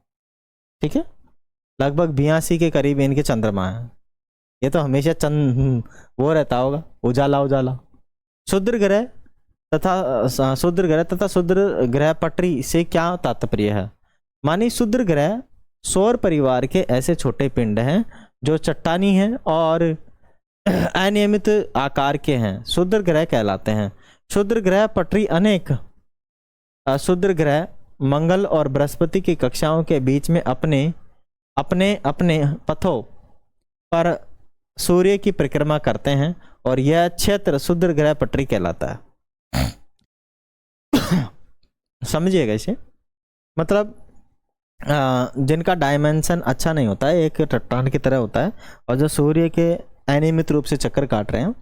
ठीक है, लगभग 82 के करीब इनके चंद्रमा है। ये तो हमेशा वो रहता होगा, उजाला उजाला। क्षुद्र ग्रह तथा क्षुद्र ग्रह पटरी से क्या तात्पर्य है? मानी क्षुद्र ग्रह सौर परिवार के ऐसे छोटे पिंड हैं जो चट्टानी हैं और अनियमित आकार के हैं, क्षुद्र ग्रह कहलाते हैं। क्षुद्र ग्रह पटरी अनेक क्षुद्र ग्रह मंगल और बृहस्पति की कक्षाओं के बीच में अपने पथों पर सूर्य की परिक्रमा करते हैं, और यह क्षेत्र क्षुद्र ग्रह पटरी कहलाता है। समझिएगा इसे, मतलब जिनका डायमेंशन अच्छा नहीं होता है, एक चट्टान की तरह होता है, और जो सूर्य के अनियमित रूप से चक्कर काट रहे हैं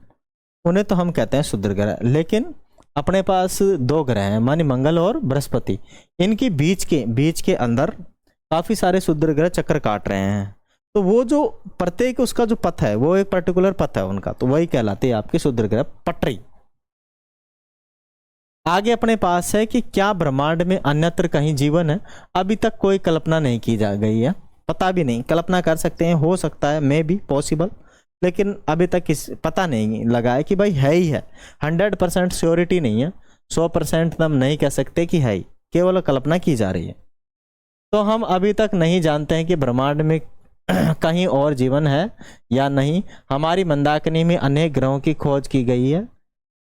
उन्हें तो हम कहते हैं क्षुद्र ग्रह। लेकिन अपने पास 2 ग्रह हैं, मानी मंगल और बृहस्पति, इनकी बीच के अंदर काफी सारे क्षुद्र ग्रह चक्कर काट रहे हैं। तो वो जो प्रत्येक उसका जो पथ है वो एक पर्टिकुलर पथ है उनका, तो वही कहलाती है आपकी क्षुद्र ग्रह पटरी। आगे अपने पास है कि क्या ब्रह्मांड में अन्यत्र कहीं जीवन है? अभी तक कोई कल्पना नहीं की जा गई है, पता भी नहीं। कल्पना कर सकते हैं, हो सकता है, मे बी पॉसिबल, लेकिन अभी तक पता नहीं लगा है कि भाई है ही है। 100% श्योरिटी नहीं है, 100% हम नहीं कह सकते कि है ही, केवल कल्पना की जा रही है। तो हम अभी तक नहीं जानते हैं कि ब्रह्मांड में कहीं और जीवन है या नहीं। हमारी मंदाकिनी में अनेक ग्रहों की खोज की गई है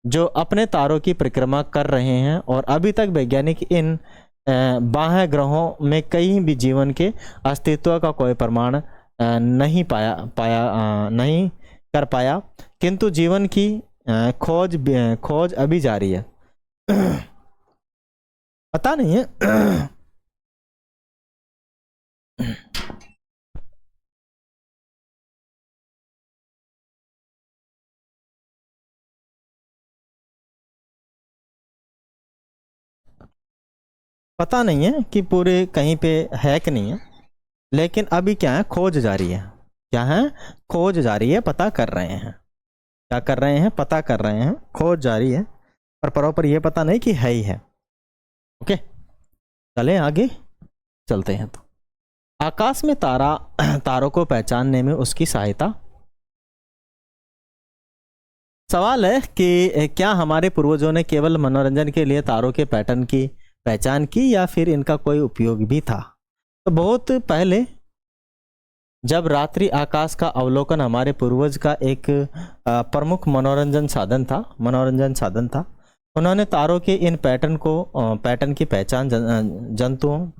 जो अपने तारों की परिक्रमा कर रहे हैं, और अभी तक वैज्ञानिक इन बाह्य ग्रहों में कहीं भी जीवन के अस्तित्व का कोई प्रमाण नहीं कर पाया, किंतु जीवन की खोज अभी जारी है। पता नहीं है पता नहीं है कि पूरे कहीं पे है कि नहीं है, लेकिन अभी क्या है, खोज जारी है। क्या है? खोज जारी है, पता कर रहे हैं। क्या कर रहे हैं? पता कर रहे हैं, खोज जारी है, पर प्रॉपर ये पता नहीं कि है ही है। ओके, चलें आगे चलते हैं। तो आकाश में तारों को पहचानने में उसकी सहायता सवाल है कि क्या हमारे पूर्वजों ने केवल मनोरंजन के लिए तारों के पैटर्न की पहचान की या फिर इनका कोई उपयोग भी था। तो बहुत पहले जब रात्रि आकाश का अवलोकन हमारे पूर्वज का एक प्रमुख मनोरंजन साधन था। उन्होंने तारों के इन पैटर्न की पहचान जंतुओं,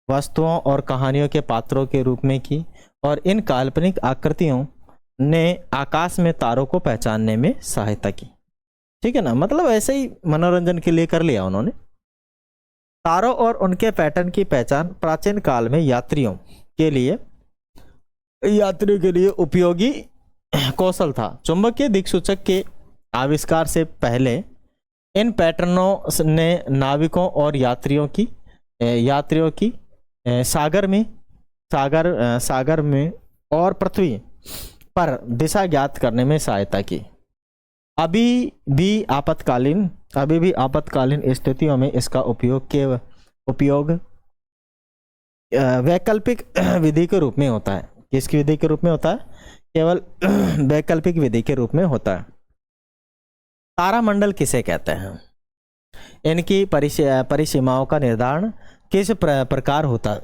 वस्तुओं और कहानियों के पात्रों के रूप में की, और इन काल्पनिक आकृतियों ने आकाश में तारों को पहचानने में सहायता की। ठीक है ना, मतलब ऐसे ही मनोरंजन के लिए कर लिया उन्होंने। तारों और उनके पैटर्न की पहचान प्राचीन काल में यात्रियों के लिए उपयोगी कौशल था। चुंबकीय दिक्सूचक के आविष्कार से पहले इन पैटर्नों ने नाविकों और यात्रियों की सागर में और पृथ्वी पर दिशा ज्ञात करने में सहायता की। अभी भी आपातकालीन स्थितियों में इसका उपयोग वैकल्पिक विधि के रूप में होता है। किसकी विधि के रूप में होता है? केवल वैकल्पिक विधि के रूप में होता है। तारामंडल किसे कहते हैं? इनकी परिसीमाओं का निर्धारण किस प्रकार होता है?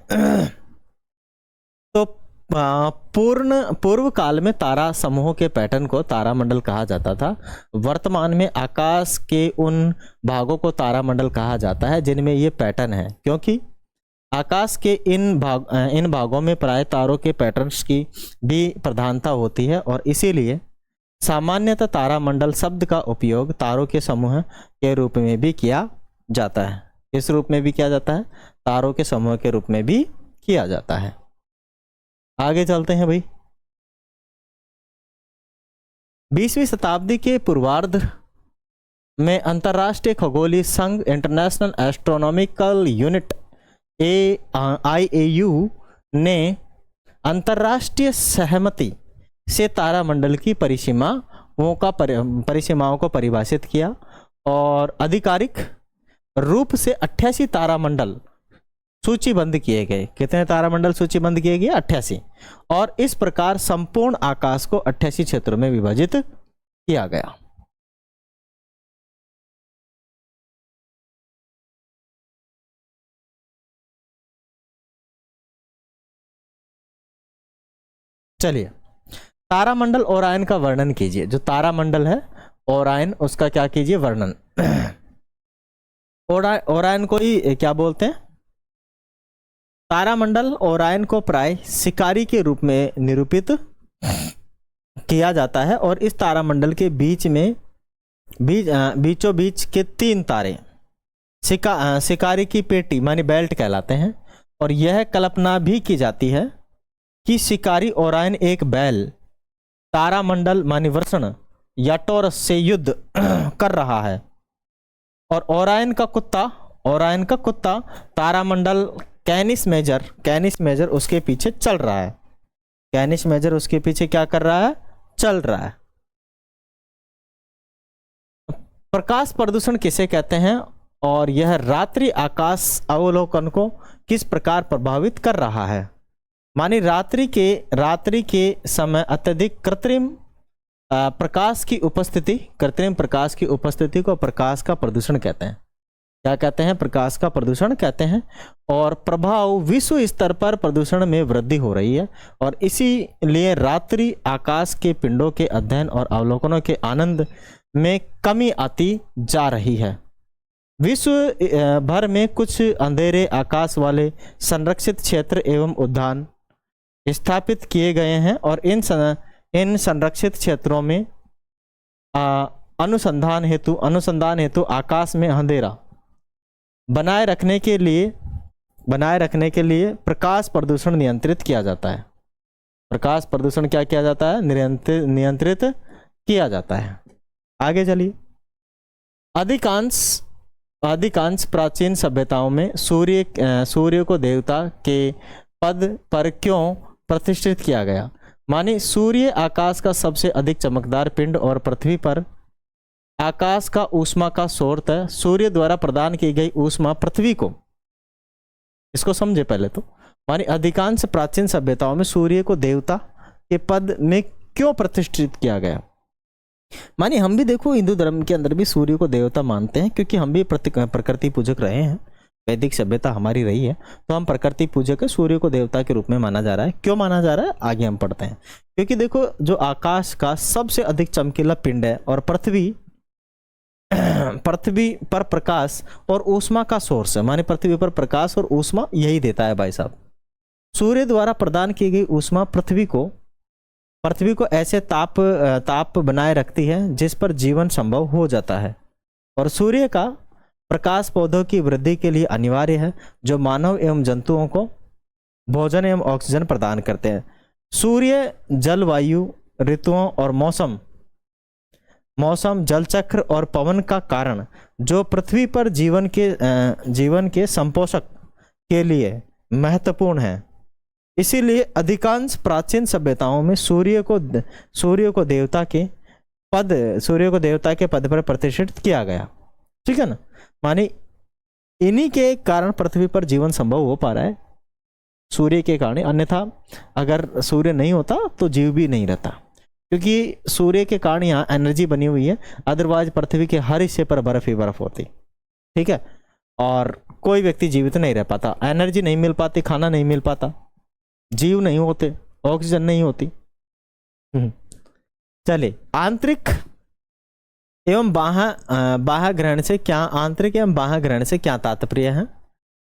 तो पूर्व काल में तारा समूहों के पैटर्न को तारामंडल कहा जाता था। वर्तमान में आकाश के उन भागों को तारामंडल कहा जाता है जिनमें ये पैटर्न है, क्योंकि आकाश के इन भागों में प्राय तारों के पैटर्न्स की भी प्रधानता होती है, और इसीलिए सामान्यतः तारामंडल शब्द का उपयोग तारों के समूह के रूप में भी किया जाता है। इस रूप में भी किया जाता है, तारों के समूह के रूप में भी किया जाता है। आगे चलते हैं भाई। 20वीं शताब्दी के पूर्वार्ध में अंतर्राष्ट्रीय खगोलीय संघ इंटरनेशनल एस्ट्रोनॉमिकल यूनिट IAU ने अंतर्राष्ट्रीय सहमति से तारामंडल की परिसीमाओं को परिभाषित किया, और आधिकारिक रूप से 88 तारामंडल सूचीबद्ध किए गए। कितने तारामंडल सूचीबद्ध किए गए? 88। और इस प्रकार संपूर्ण आकाश को 88 क्षेत्रों में विभाजित किया गया। चलिए, तारामंडल ओरायन का वर्णन कीजिए। जो तारामंडल है ओरायन, उसका क्या कीजिए? वर्णन। ओरायन को ही क्या बोलते हैं? तारामंडल ओरायन को प्राय शिकारी के रूप में निरूपित किया जाता है, और इस तारामंडल के बीचों बीच के 3 तारे शिकारी की पेटी मानी बेल्ट कहलाते हैं। और यह कल्पना भी की जाती है कि शिकारी ओरायन एक बैल तारामंडल मानी वर्षण या टॉरस से युद्ध कर रहा है, और ओरायन का कुत्ता तारामंडल कैनिस मेजर उसके पीछे चल रहा है। कैनिस मेजर उसके पीछे क्या कर रहा है? चल रहा है। प्रकाश प्रदूषण किसे कहते हैं, और यह रात्रि आकाश अवलोकन को किस प्रकार प्रभावित कर रहा है? मानी रात्रि के समय अत्यधिक कृत्रिम प्रकाश की उपस्थिति को प्रकाश का प्रदूषण कहते हैं। क्या कहते हैं? प्रकाश का प्रदूषण कहते हैं। और प्रभाव विश्व स्तर पर प्रदूषण में वृद्धि हो रही है, और इसीलिए रात्रि आकाश के पिंडों के अध्ययन और अवलोकनों के आनंद में कमी आती जा रही है। विश्व भर में कुछ अंधेरे आकाश वाले संरक्षित क्षेत्र एवं उद्यान स्थापित किए गए हैं, और इन संरक्षित क्षेत्रों में अनुसंधान हेतु आकाश में अंधेरा बनाए रखने के लिए प्रकाश प्रदूषण नियंत्रित किया जाता है। प्रकाश प्रदूषण क्या किया जाता है? नियंत्रित किया जाता है। आगे चलिए। अधिकांश प्राचीन सभ्यताओं में सूर्य को देवता के पद पर क्यों प्रतिष्ठित किया गया? माने सूर्य आकाश का सबसे अधिक चमकदार पिंड और पृथ्वी पर आकाश का ऊष्मा का स्रोत है। सूर्य द्वारा प्रदान की गई ऊष्मा पृथ्वी को, इसको समझे पहले तो। माने अधिकांश प्राचीन सभ्यताओं में सूर्य को देवता के पद में क्यों प्रतिष्ठित किया गया? मानिए हम भी देखो हिंदू धर्म के अंदर भी सूर्य को देवता मानते हैं, क्योंकि हम भी प्रकृति पूजक रहे हैं, वैदिक सभ्यता हमारी रही है, तो हम प्रकृति पूजक है, सूर्य को देवता के रूप में माना जा रहा है। क्यों माना जा रहा है आगे हम पढ़ते हैं। क्योंकि देखो जो आकाश का सबसे अधिक चमकीला पिंड है और पृथ्वी पर प्रकाश और ऊष्मा का सोर्स है, माने पृथ्वी पर प्रकाश और ऊष्मा यही देता है भाई साहब। सूर्य द्वारा प्रदान की गई ऊष्मा पृथ्वी को ऐसे ताप बनाए रखती है जिस पर जीवन संभव हो जाता है। और सूर्य का प्रकाश पौधों की वृद्धि के लिए अनिवार्य है, जो मानव एवं जंतुओं को भोजन एवं ऑक्सीजन प्रदान करते हैं। सूर्य जलवायु, ऋतुओं और मौसम, जलचक्र और पवन का कारण जो पृथ्वी पर जीवन के संपोषक के लिए महत्वपूर्ण है। इसीलिए अधिकांश प्राचीन सभ्यताओं में सूर्य को देवता के पद पर प्रतिष्ठित किया गया। ठीक है ना, माने इन्हीं के कारण पृथ्वी पर जीवन संभव हो पा रहा है, सूर्य के कारण। अन्यथा अगर सूर्य नहीं होता तो जीव भी नहीं रहता, क्योंकि सूर्य के कारण यहाँ एनर्जी बनी हुई है। अदरवाइज पृथ्वी के हर हिस्से पर बर्फ ही बर्फ होती। ठीक है, और कोई व्यक्ति जीवित नहीं रह पाता, एनर्जी नहीं मिल पाती, खाना नहीं मिल पाता, जीव नहीं होते, ऑक्सीजन नहीं होती। चलिए, आंतरिक एवं बाह्य ग्रहण से क्या, आंतरिक एवं बाह्य ग्रहण से क्या तात्पर्य है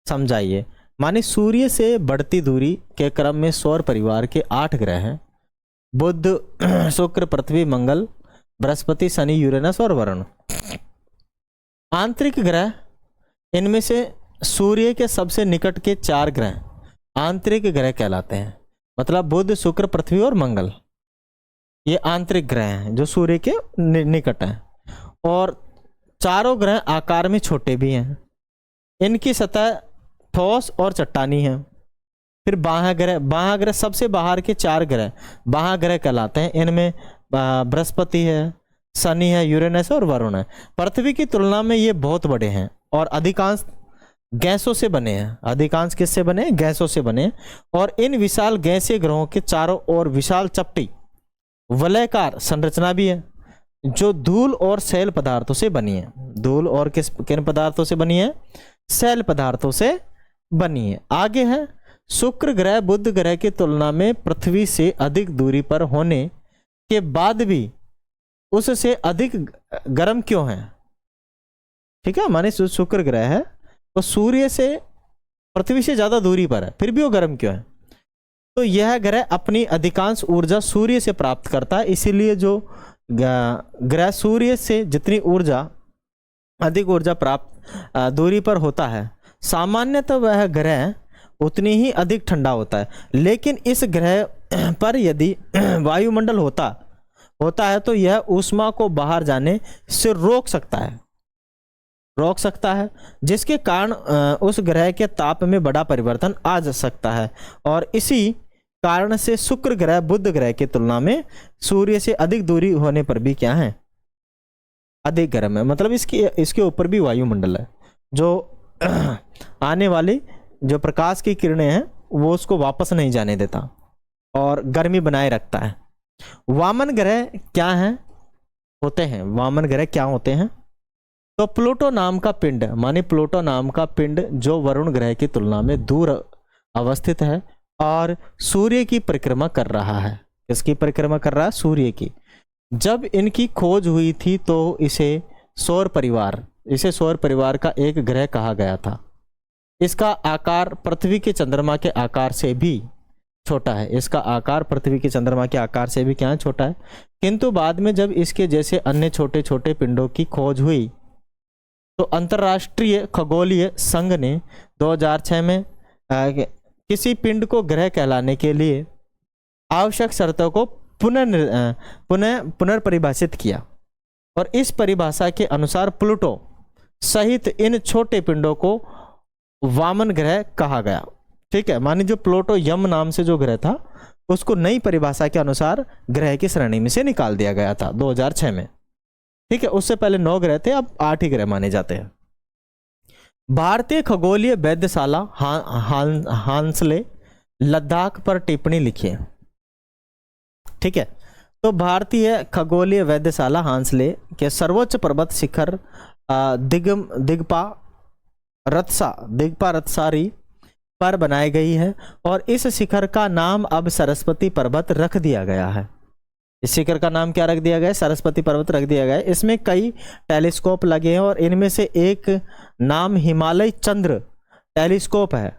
समझाइए। माने सूर्य से बढ़ती दूरी के क्रम में सौर परिवार के 8 ग्रह हैं, बुध, शुक्र, पृथ्वी, मंगल, बृहस्पति, शनि, यूरेनस और वरुण। आंतरिक ग्रह, इनमें से सूर्य के सबसे निकट के 4 ग्रह आंतरिक ग्रह कहलाते हैं। मतलब बुध, शुक्र, पृथ्वी और मंगल, ये आंतरिक ग्रह हैं जो सूर्य के निकट हैं। और चारों ग्रह आकार में छोटे भी हैं, इनकी सतह ठोस और चट्टानी है। फिर बाह्य ग्रह सबसे बाहर के 4 ग्रह बाह्य ग्रह कहलाते हैं। इनमें बृहस्पति है, शनि है, यूरेनस और वरुण है। पृथ्वी की तुलना में ये बहुत बड़े हैं और अधिकांश गैसों से बने हैं। अधिकांश किससे बने हैं? गैसों से बने हैं। और इन विशाल गैसीय ग्रहों के चारों ओर विशाल चपटी वलयकार संरचना भी है, जो धूल और सैल पदार्थों से बनी है। धूल और किन पदार्थों से बनी है? सैल पदार्थों से बनी है। आगे है, शुक्र ग्रह बुध ग्रह की तुलना में पृथ्वी से अधिक दूरी पर होने के बाद भी उससे अधिक गर्म क्यों है? ठीक है, माने शुक्र ग्रह है तो सूर्य से, पृथ्वी से ज्यादा दूरी पर है, फिर भी वो गर्म क्यों है? तो यह ग्रह अपनी अधिकांश ऊर्जा सूर्य से प्राप्त करता है। इसीलिए जो ग्रह सूर्य से जितनी अधिक ऊर्जा प्राप्त दूरी पर होता है, सामान्यतः वह ग्रह उतनी ही अधिक ठंडा होता है। लेकिन इस ग्रह पर यदि वायुमंडल होता है तो यह ऊष्मा को बाहर जाने से रोक सकता है, जिसके कारण उस ग्रह के ताप में बड़ा परिवर्तन आ जा सकता है। और इसी कारण से शुक्र ग्रह बुध ग्रह की तुलना में सूर्य से अधिक दूरी होने पर भी क्या है? अधिक गर्म है। मतलब इसके ऊपर भी वायुमंडल है जो आने वाली जो प्रकाश की किरणें हैं वो उसको वापस नहीं जाने देता और गर्मी बनाए रखता है। वामन ग्रह क्या होते हैं? तो प्लूटो नाम का पिंड, माने प्लूटो नाम का पिंड जो वरुण ग्रह की तुलना में दूर अवस्थित है और सूर्य की परिक्रमा कर रहा है। किसकी परिक्रमा कर रहा है? सूर्य की। जब इनकी खोज हुई थी तो इसे सौर परिवार का एक ग्रह कहा गया था। इसका आकार पृथ्वी के चंद्रमा के आकार से भी छोटा है। इसका आकार पृथ्वी के चंद्रमा के आकार से भी क्या छोटा है। किंतु बाद में जब इसके जैसे अन्य छोटे छोटे पिंडों की खोज हुई तो अंतर्राष्ट्रीय खगोलीय संघ ने 2006 में किसी पिंड को ग्रह कहलाने के लिए आवश्यक शर्तों को पुनर्परिभाषित किया और इस परिभाषा के अनुसार प्लूटो सहित इन छोटे पिंडों को वामन ग्रह कहा गया। ठीक है, माने जो प्लूटो यम नाम से जो ग्रह था उसको नई परिभाषा के अनुसार ग्रह की श्रेणी में से निकाल दिया गया था 2006 में। ठीक है, उससे पहले 9 ग्रह थे, अब 8 ही ग्रह माने जाते हैं। भारतीय खगोलीय वैधशाला हांसले लद्दाख पर टिप्पणी लिखी है। ठीक है, तो भारतीय खगोलीय वेधशाला हांसले के सर्वोच्च पर्वत शिखर दिगपा रत्सारी पर बनाई गई है और इस शिखर का नाम अब सरस्वती पर्वत रख दिया गया है। इस शिखर का नाम क्या रख दिया गया है? सरस्वती पर्वत रख दिया गया है। इसमें कई टेलीस्कोप लगे हैं और इनमें से एक नाम हिमालय चंद्र टेलीस्कोप है।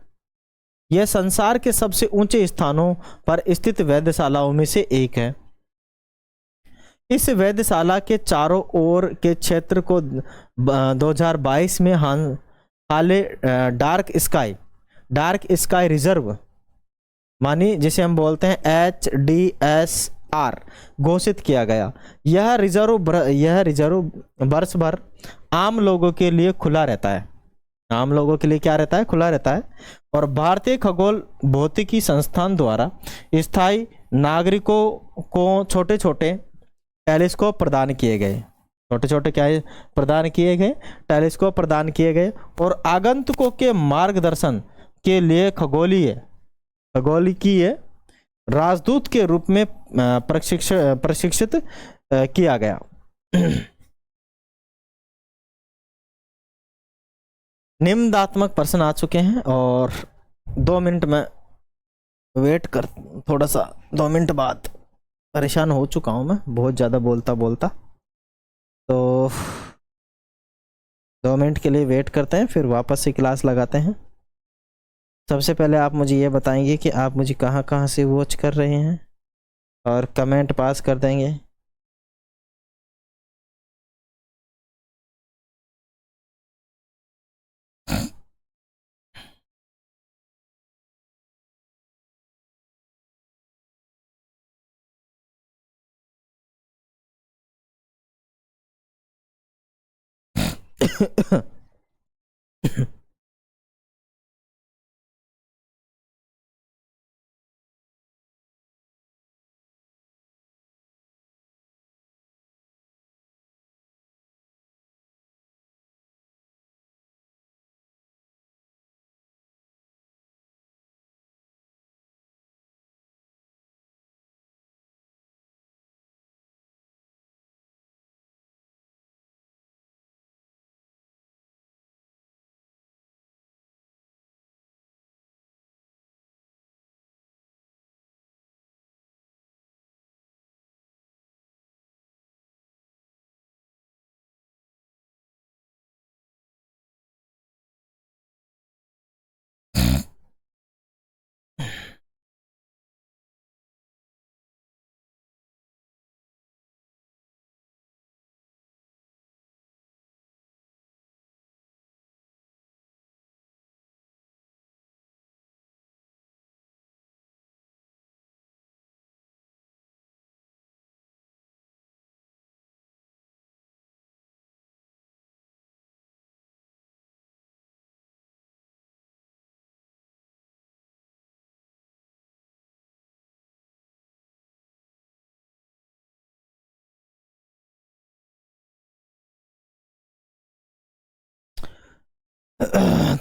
यह संसार के सबसे ऊंचे स्थानों पर स्थित वेधशालाओं में से एक है। इस वेधशाला के चारों ओर के क्षेत्र को 2022 में हाले डार्क स्काई रिजर्व मानी जिसे हम बोलते हैं HDSR घोषित किया गया। यह रिजर्व वर्ष भर आम लोगों के लिए खुला रहता है। आम लोगों के लिए क्या रहता है? खुला रहता है। और भारतीय खगोल भौतिकी संस्थान द्वारा स्थायी नागरिकों को छोटे छोटे टेलीस्कोप प्रदान किए गए। टेलीस्कोप प्रदान किए गए और आगंतुकों के मार्गदर्शन के लिए खगोलीय राजदूत के रूप में प्रशिक्षित किया गया। निम्नात्मक प्रश्न आ चुके हैं और 2 मिनट में वेट कर, थोड़ा सा 2 मिनट बाद परेशान हो चुका हूं मैं बहुत ज़्यादा बोलता, तो 2 मिनट के लिए वेट करते हैं, फिर वापस से क्लास लगाते हैं। सबसे पहले आप मुझे ये बताएंगे कि आप मुझे कहाँ से वॉच कर रहे हैं और कमेंट पास कर देंगे।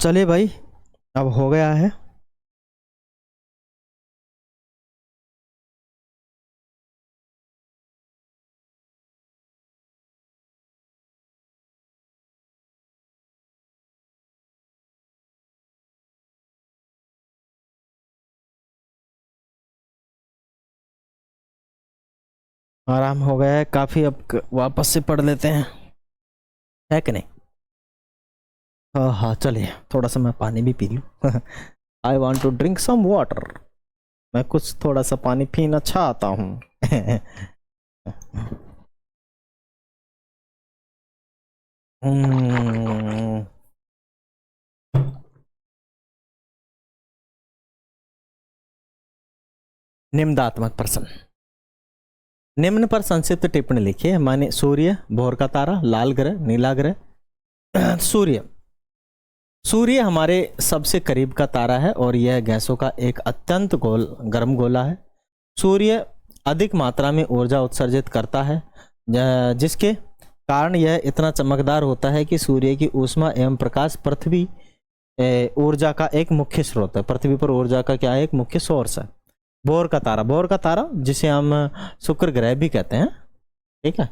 चलिए भाई, अब हो गया है। आराम हो गया है काफ़ी, अब वापस से पढ़ लेते हैं, है कि नहीं? हाँ चलिए, थोड़ा सा मैं पानी भी पी लूँ। I want to drink some water. मैं कुछ थोड़ा सा पानी पीना चाहता हूँ। निम्नात्मक प्रश्न। निम्न पर संक्षिप्त टिप्पणी लिखिए। माने सूर्य, भोर का तारा, लाल ग्रह, नीला ग्रह। सूर्य हमारे सबसे करीब का तारा है और यह गैसों का एक अत्यंत गर्म गोला है। सूर्य अधिक मात्रा में ऊर्जा उत्सर्जित करता है, जिसके कारण यह इतना चमकदार होता है कि सूर्य की ऊष्मा एवं प्रकाश पृथ्वी ऊर्जा का एक मुख्य स्रोत है। पृथ्वी पर ऊर्जा का क्या है? एक मुख्य सोर्स है। बोर का तारा जिसे हम शुक्र ग्रह भी कहते हैं, ठीक है।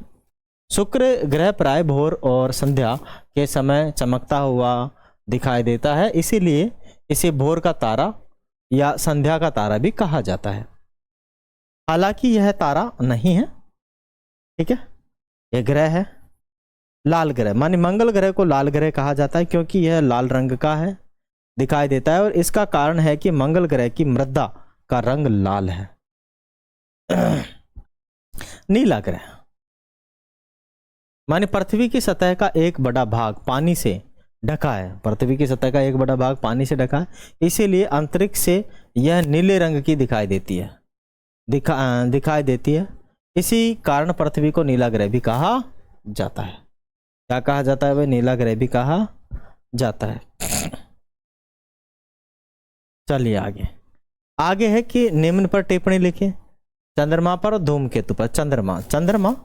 शुक्र ग्रह प्राय भोर और संध्या के समय चमकता हुआ दिखाई देता है, इसीलिए इसे भोर का तारा या संध्या का तारा भी कहा जाता है। हालांकि यह तारा नहीं है, ठीक है, यह ग्रह है लाल ग्रह, माने मंगल ग्रह को लाल ग्रह कहा जाता है क्योंकि यह लाल रंग का है, दिखाई देता है, और इसका कारण है कि मंगल ग्रह की मृदा का रंग लाल है। नीला ग्रह माने पृथ्वी की सतह का एक बड़ा भाग पानी से ढका है, पृथ्वी की सतह का एक बड़ा भाग पानी से ढका है, इसीलिए अंतरिक्ष से यह नीले रंग की दिखाई देती है। इसी कारण पृथ्वी को नीला ग्रह भी कहा जाता है। क्या कहा जाता है भाई? नीला ग्रह भी कहा जाता है। चलिए आगे है कि निम्न पर टिप्पणी लिखिए। चंद्रमा पर और धूमकेतु पर। चंद्रमा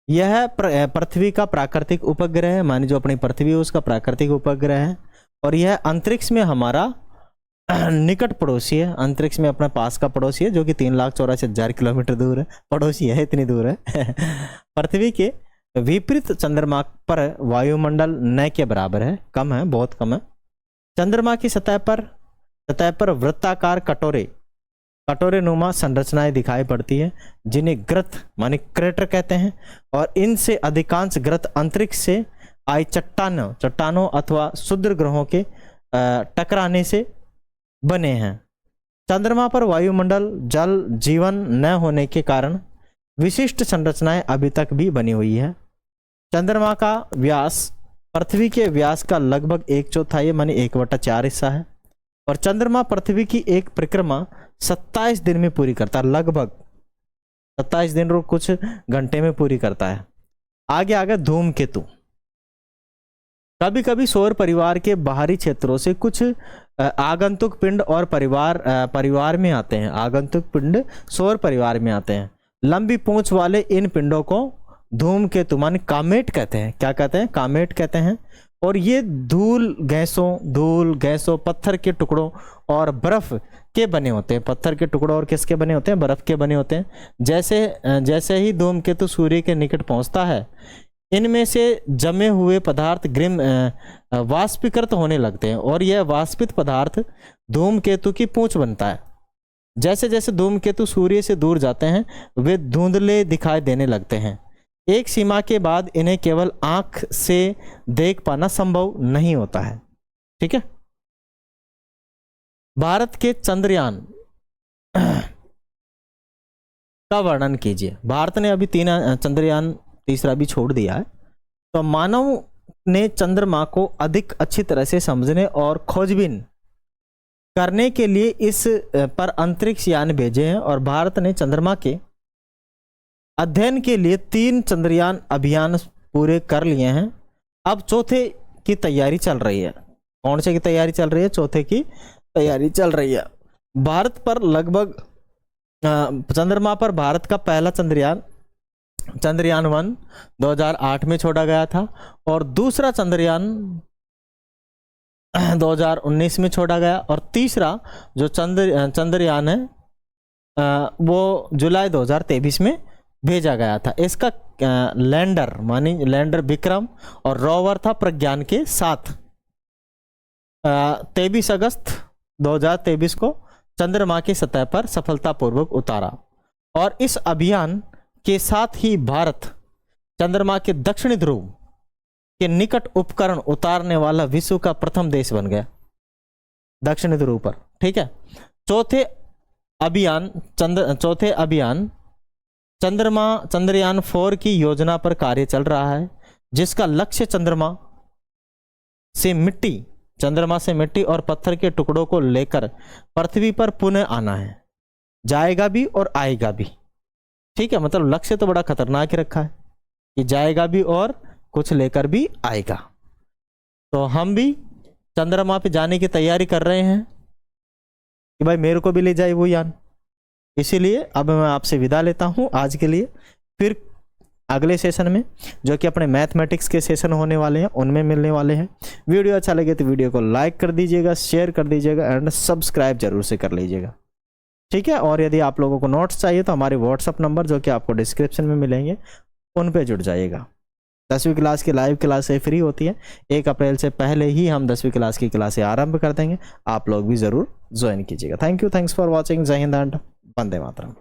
यह पृथ्वी का प्राकृतिक उपग्रह है, मानी जो अपनी पृथ्वी है उसका प्राकृतिक उपग्रह है, और यह अंतरिक्ष में हमारा निकट पड़ोसी है। अंतरिक्ष में अपने पास का पड़ोसी है जो कि 3,84,000 किलोमीटर दूर है, पड़ोसी है, इतनी दूर है। पृथ्वी के विपरीत चंद्रमा पर वायुमंडल न के बराबर है, कम है, बहुत कम है। चंद्रमा की सतह पर वृत्ताकार कटोरे नुमा संरचनाएं दिखाई पड़ती है, जिन्हें ग्रथ माने क्रेटर कहते हैं, और इनसे अधिकांश ग्रथ अंतरिक्ष से आई चट्टानों अथवा क्षुद्र ग्रहों के टकराने से बने हैं। चंद्रमा पर वायुमंडल जल जीवन न होने के कारण विशिष्ट संरचनाएं अभी तक भी बनी हुई है। चंद्रमा का व्यास पृथ्वी के व्यास का लगभग 1/4 मानी 1/4 हिस्सा है, और चंद्रमा पृथ्वी की एक परिक्रमा 27 दिन में पूरी करता है, लगभग 27 दिन और कुछ घंटे में पूरी करता है। आगे धूमकेतु कभी कभी सौर परिवार के बाहरी क्षेत्रों से कुछ आगंतुक पिंड और परिवार में आते हैं। आगंतुक पिंड सौर परिवार में आते हैं। लंबी पूंछ वाले इन पिंडों को धूमकेतु माने कामेट कहते हैं। क्या कहते हैं? कामेट कहते हैं। और ये धूल गैसों पत्थर के टुकड़ों और बर्फ के बने होते हैं। पत्थर के टुकड़ों और किसके बने होते हैं? बर्फ के बने होते हैं। जैसे ही धूमकेतु सूर्य के निकट पहुंचता है, इनमें से जमे हुए पदार्थ वाष्पीकृत होने लगते हैं, और यह वाष्पित पदार्थ धूमकेतु की पूंछ बनता है। जैसे जैसे धूमकेतु सूर्य से दूर जाते हैं, वे धुंधले दिखाई देने लगते हैं। एक सीमा के बाद इन्हें केवल आंख से देख पाना संभव नहीं होता है। ठीक है। भारत के चंद्रयान का वर्णन कीजिए। भारत ने अभी 3 चंद्रयान, तीसरा भी छोड़ दिया है। तो मानव ने चंद्रमा को अधिक अच्छी तरह से समझने और खोजबीन करने के लिए इस पर अंतरिक्ष यान भेजे हैं, और भारत ने चंद्रमा के अध्ययन के लिए 3 चंद्रयान अभियान पूरे कर लिए हैं। अब चौथे की तैयारी चल रही है। कौन से की तैयारी चल रही है? चौथे की तैयारी चल रही है। भारत पर लगभग चंद्रमा पर भारत का पहला चंद्रयान 1 2008 में छोड़ा गया था, और दूसरा चंद्रयान 2019 में छोड़ा गया, और तीसरा जो चंद्रयान है वो जुलाई 2023 में भेजा गया था। इसका लैंडर विक्रम और रोवर था प्रज्ञान के साथ। 23 अगस्त 2023 को चंद्रमा की सतह पर सफलतापूर्वक उतारा, और इस अभियान के साथ ही भारत चंद्रमा के दक्षिणी ध्रुव के निकट उपकरण उतारने वाला विश्व का प्रथम देश बन गया, दक्षिणी ध्रुव पर। ठीक है। चौथे अभियान चंद्रयान 4 की योजना पर कार्य चल रहा है, जिसका लक्ष्य चंद्रमा से मिट्टी और पत्थर के टुकड़ों को लेकर पृथ्वी पर पुनः आना है। जाएगा भी और आएगा भी। ठीक है। मतलब लक्ष्य तो बड़ा खतरनाक ही रखा है कि जाएगा भी और कुछ लेकर भी आएगा। तो हम भी चंद्रमा पे जाने की तैयारी कर रहे हैं कि भाई मेरे को भी ले जाए वो यान। इसीलिए अब मैं आपसे विदा लेता हूं आज के लिए। फिर अगले सेशन में, जो कि अपने मैथमेटिक्स के सेशन होने वाले हैं, उनमें मिलने वाले हैं। वीडियो अच्छा लगे तो वीडियो को लाइक कर दीजिएगा, शेयर कर दीजिएगा, एंड सब्सक्राइब जरूर से कर लीजिएगा। ठीक है। और यदि आप लोगों को नोट्स चाहिए तो हमारे व्हाट्सअप नंबर जो कि आपको डिस्क्रिप्शन में मिलेंगे उन पे जुड़ जाइएगा। 10वीं क्लास की लाइव क्लासें फ्री होती है, 1 अप्रैल से पहले ही हम 10वीं क्लास की क्लासें आरंभ कर देंगे, आप लोग भी ज़रूर ज्वाइन कीजिएगा। Thank you, thanks for watching. जय हिंद एंड वंदे मातरम।